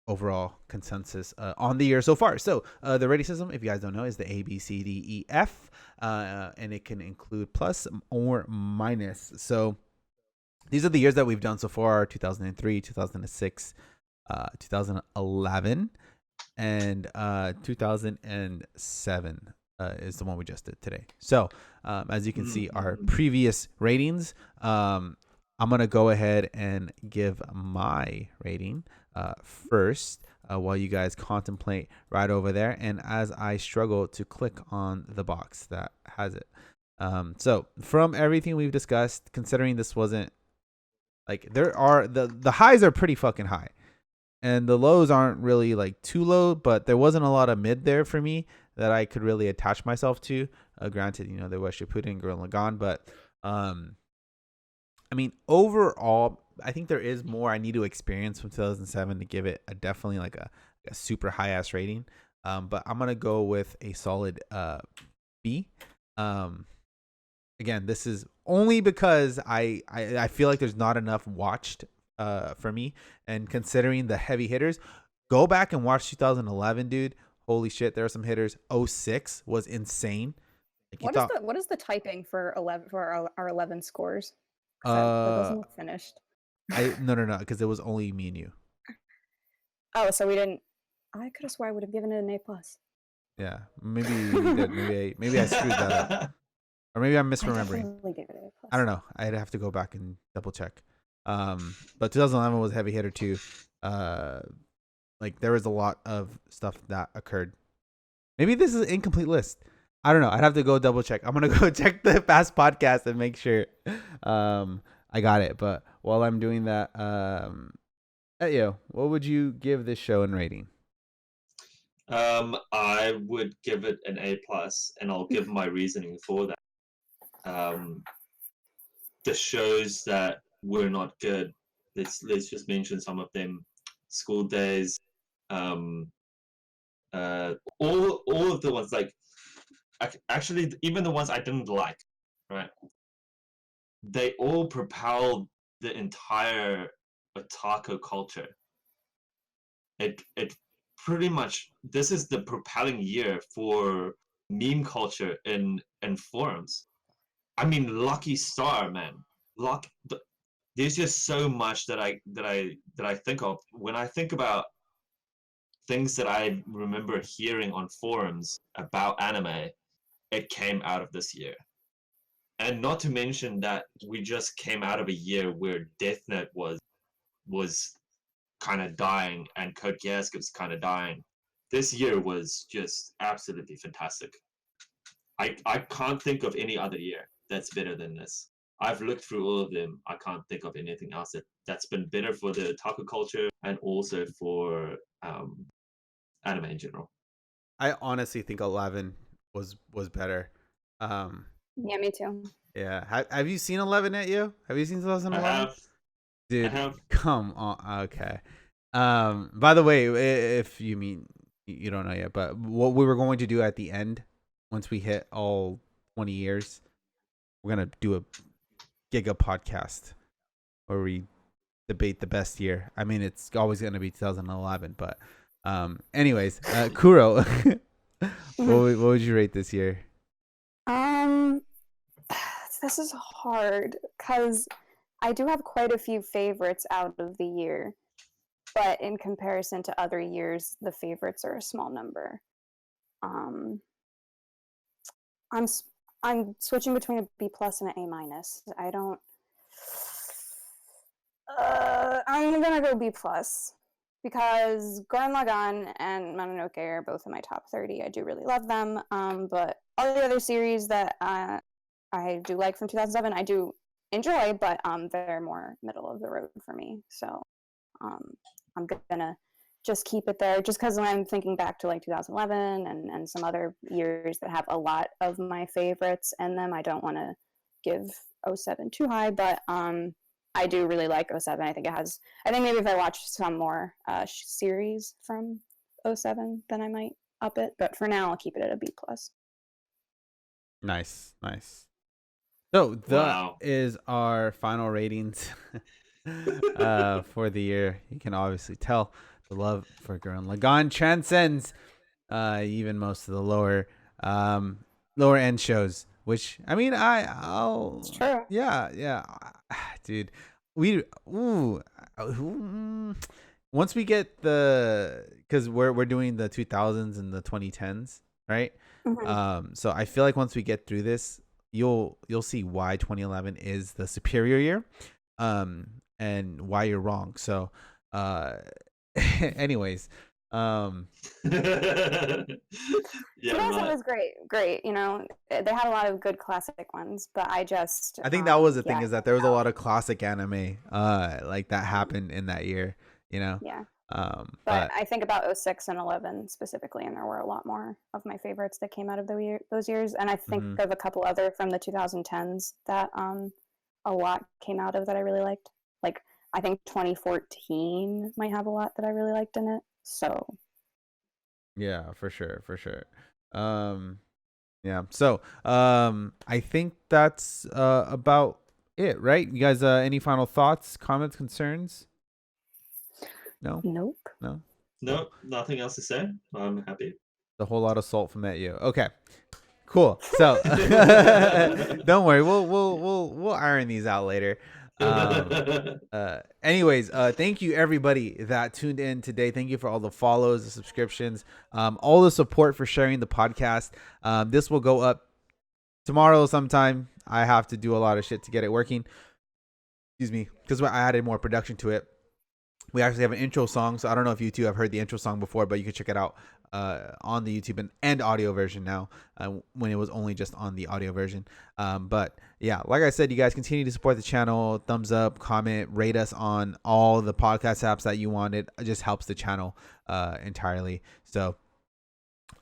overall consensus on the year so far. So the rating system, if you guys don't know, is the A, B, C, D, E, F, and it can include plus or minus. So these are the years that we've done so far: 2003, 2006, 2011, and 2007 is the one we just did today. So as you can see, our previous ratings, I'm going to go ahead and give my rating first while you guys contemplate right over there. And as I struggle to click on the box that has it. So from everything we've discussed, considering this wasn't like there are the highs are pretty fucking high. And the lows aren't really like too low, but there wasn't a lot of mid there for me that I could really attach myself to. Granted, you know, there was Shippuuden, Gurren Lagann, but I mean, overall, I think there is more I need to experience from 2007 to give it definitely like a super high ass rating. But I'm gonna go with a solid B. Again, this is only because I feel like there's not enough watched for me, and considering the heavy hitters, go back and watch 2011, dude. Holy shit, there are some hitters. 06 was insane. Like,
what is the typing for 11 for our 11 scores? That doesn't look finished.
No, because it was only me and you.
Oh, so we didn't. I could have swore I would have given it an A+.
Yeah, maybe we did. Maybe I screwed that up, or maybe I'm misremembering. I don't know. I'd have to go back and double check. But 2011 was a heavy hitter too. Like there was a lot of stuff that occurred. Maybe this is an incomplete list. I don't know. I'd have to go double check. I'm gonna go check the past podcast and make sure I got it. But while I'm doing that, what would you give this show in rating?
I would give it an A+, and I'll give my reasoning for that. The shows that were not good, let's just mention some of them. School Days, all of the ones, like actually even the ones I didn't like, right? They all propelled the entire otaku culture. It pretty much, this is the propelling year for meme culture in forums. I mean, Lucky Star, man. There's just so much that I think of when I think about things that I remember hearing on forums about anime. It came out of this year. And not to mention that we just came out of a year where Death Note was kind of dying and Code Geass was kind of dying. This year was just absolutely fantastic. I can't think of any other year that's better than this. I've looked through all of them. I can't think of anything else that's been better for the otaku culture and also for anime in general.
I honestly think 11 was better.
Yeah, me too.
Yeah. Have you seen 11 yet, you? Have you seen 2011?
I have.
Dude,
I have.
come on. Okay. By the way, if you mean you don't know yet, but what we were going to do at the end, once we hit all 20 years, we're gonna do a Giga podcast where we debate the best year. I mean, it's always gonna be 2011, but anyways, Kuro, what would you rate this year?
This is hard because I do have quite a few favorites out of the year, but in comparison to other years, the favorites are a small number. I'm I'm switching between a B plus and an A minus. I don't. I'm gonna go B plus because Gurren Lagann and Mononoke are both in my top 30. I do really love them. But all the other series that I do like from 2007, I do enjoy, but they're more middle of the road for me. So I'm gonna just keep it there, just because I'm thinking back to like 2011 and some other years that have a lot of my favorites in them. I don't want to give '07 too high, but I do really like '07. I think maybe if I watch some more series from '07, then I might up it. But for now, I'll keep it at a B plus.
Nice. So
Wow.
that is our final ratings for the year. You can obviously tell the love for Gurren Lagann transcends even most of the lower end shows. Which I mean,
It's true.
Yeah, dude. Once we get because we're doing the 2000s and the 2010s, right?
Mm-hmm.
So I feel like once we get through this, you'll see why 2011 is the superior year, and why you're wrong. So, anyways,
Yeah,
2007
right.
was great. You know, they had a lot of good classic ones, but I
think that was the thing,
yeah,
is that there was a lot of classic anime like that happened in that year. You know,
yeah.
but
But I think about '06 and '11 specifically, and there were a lot more of my favorites that came out of those years. And I think
Mhm.
of a couple other from the 2010s that a lot came out of that I really liked. Like I think 2014 might have a lot that I really liked in it. So
Yeah, for sure. Yeah. So, I think that's about it, right? You guys, any final thoughts, comments, concerns? No,
nope.
no.
No, nothing else to say. I'm happy.
A whole lot of salt from at you. Okay, cool. So, don't worry. We'll iron these out later. Anyways, thank you everybody that tuned in today. Thank you for all the follows, the subscriptions, all the support, for sharing the podcast. This will go up tomorrow sometime. I have to do a lot of shit to get it working. Excuse me, because I added more production to it. We actually have an intro song, so I don't know if you two have heard the intro song before, but you can check it out on the YouTube and audio version now, when it was only just on the audio version. But yeah, like I said, you guys continue to support the channel. Thumbs up, comment, rate us on all the podcast apps that you wanted. It just helps the channel entirely. So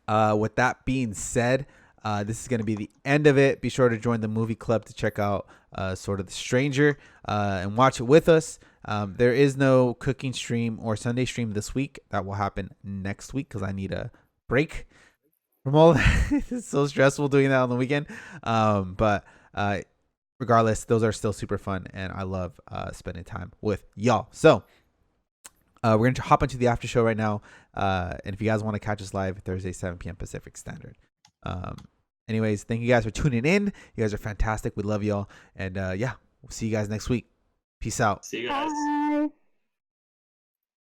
with that being said, this is going to be the end of it. Be sure to join the movie club to check out Sword of the Stranger and watch it with us. There is no cooking stream or Sunday stream this week. That will happen next week because I need a break from all that. It's so stressful doing that on the weekend. But regardless, those are still super fun, and I love spending time with y'all. So we're going to hop into the after show right now. And if you guys want to catch us live, Thursday, 7 p.m. Pacific Standard. Anyways, thank you guys for tuning in. You guys are fantastic. We love y'all. And yeah, we'll see you guys next week. Peace out.
See you guys.
Bye.